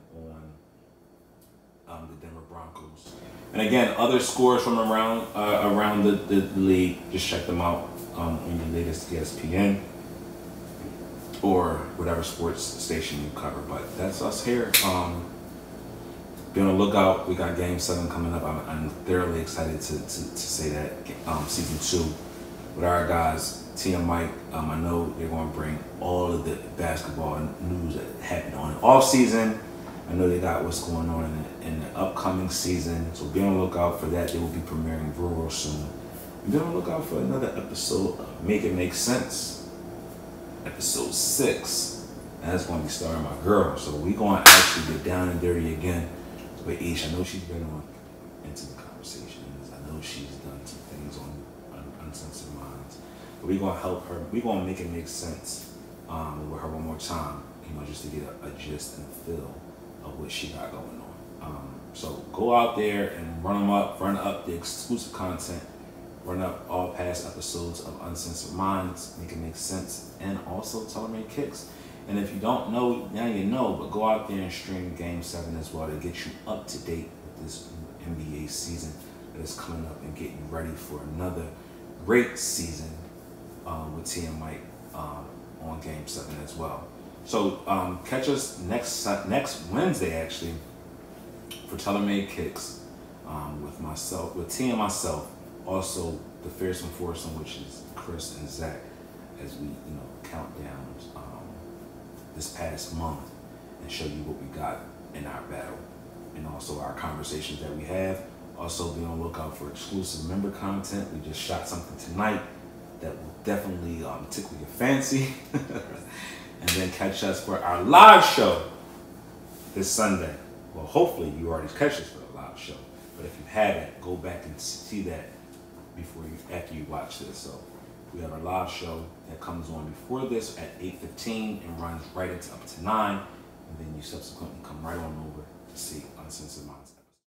on the Denver Broncos. And again, other scores from around the league, just check them out on your latest ESPN or whatever sports station you cover. But that's us here. Be on the lookout. We got Game 7 coming up. I'm thoroughly excited to say that Season 2 with our guys, T and Mike. I know they're going to bring all of the basketball news that happened on the off season. I know they got what's going on in the upcoming season. So be on the lookout for that. They will be premiering real soon. And be on the lookout for another episode of Make It Make Sense. Episode 6. And that's going to be starring my girl. So we going to actually get down and dirty again with Aisha. I know she's been on Intimate Conversations. I know she's done some things on Uncensored Minds. But we're going to help her. We're going to make it make sense with her one more time, just to get a gist and a feel of what she got going on. So go out there and run up the exclusive content, run up all past episodes of Uncensored Minds, make it make sense, and also Telemate Kicks. And if you don't know, now you know, but go out there and stream Game 7 as well to get you up to date with this NBA season that is coming up and get you ready for another great season with T and Mike on Game 7 as well. So catch us next Wednesday, actually, for Telemate Kicks with T and myself. Also, the Fearsome Foursome, which is Chris and Zach, as we count down this past month and show you what we got in our battle, and also our conversations that we have. Also, be on the lookout for exclusive member content. We just shot something tonight that will definitely tickle your fancy. And then catch us for our live show this Sunday. Well, hopefully you already catch us for the live show. But if you haven't, go back and see that after you watch this. So we have a live show that comes on before this at 8:15 and runs right up to 9. And then you subsequently come right on over to see Uncensored Minds.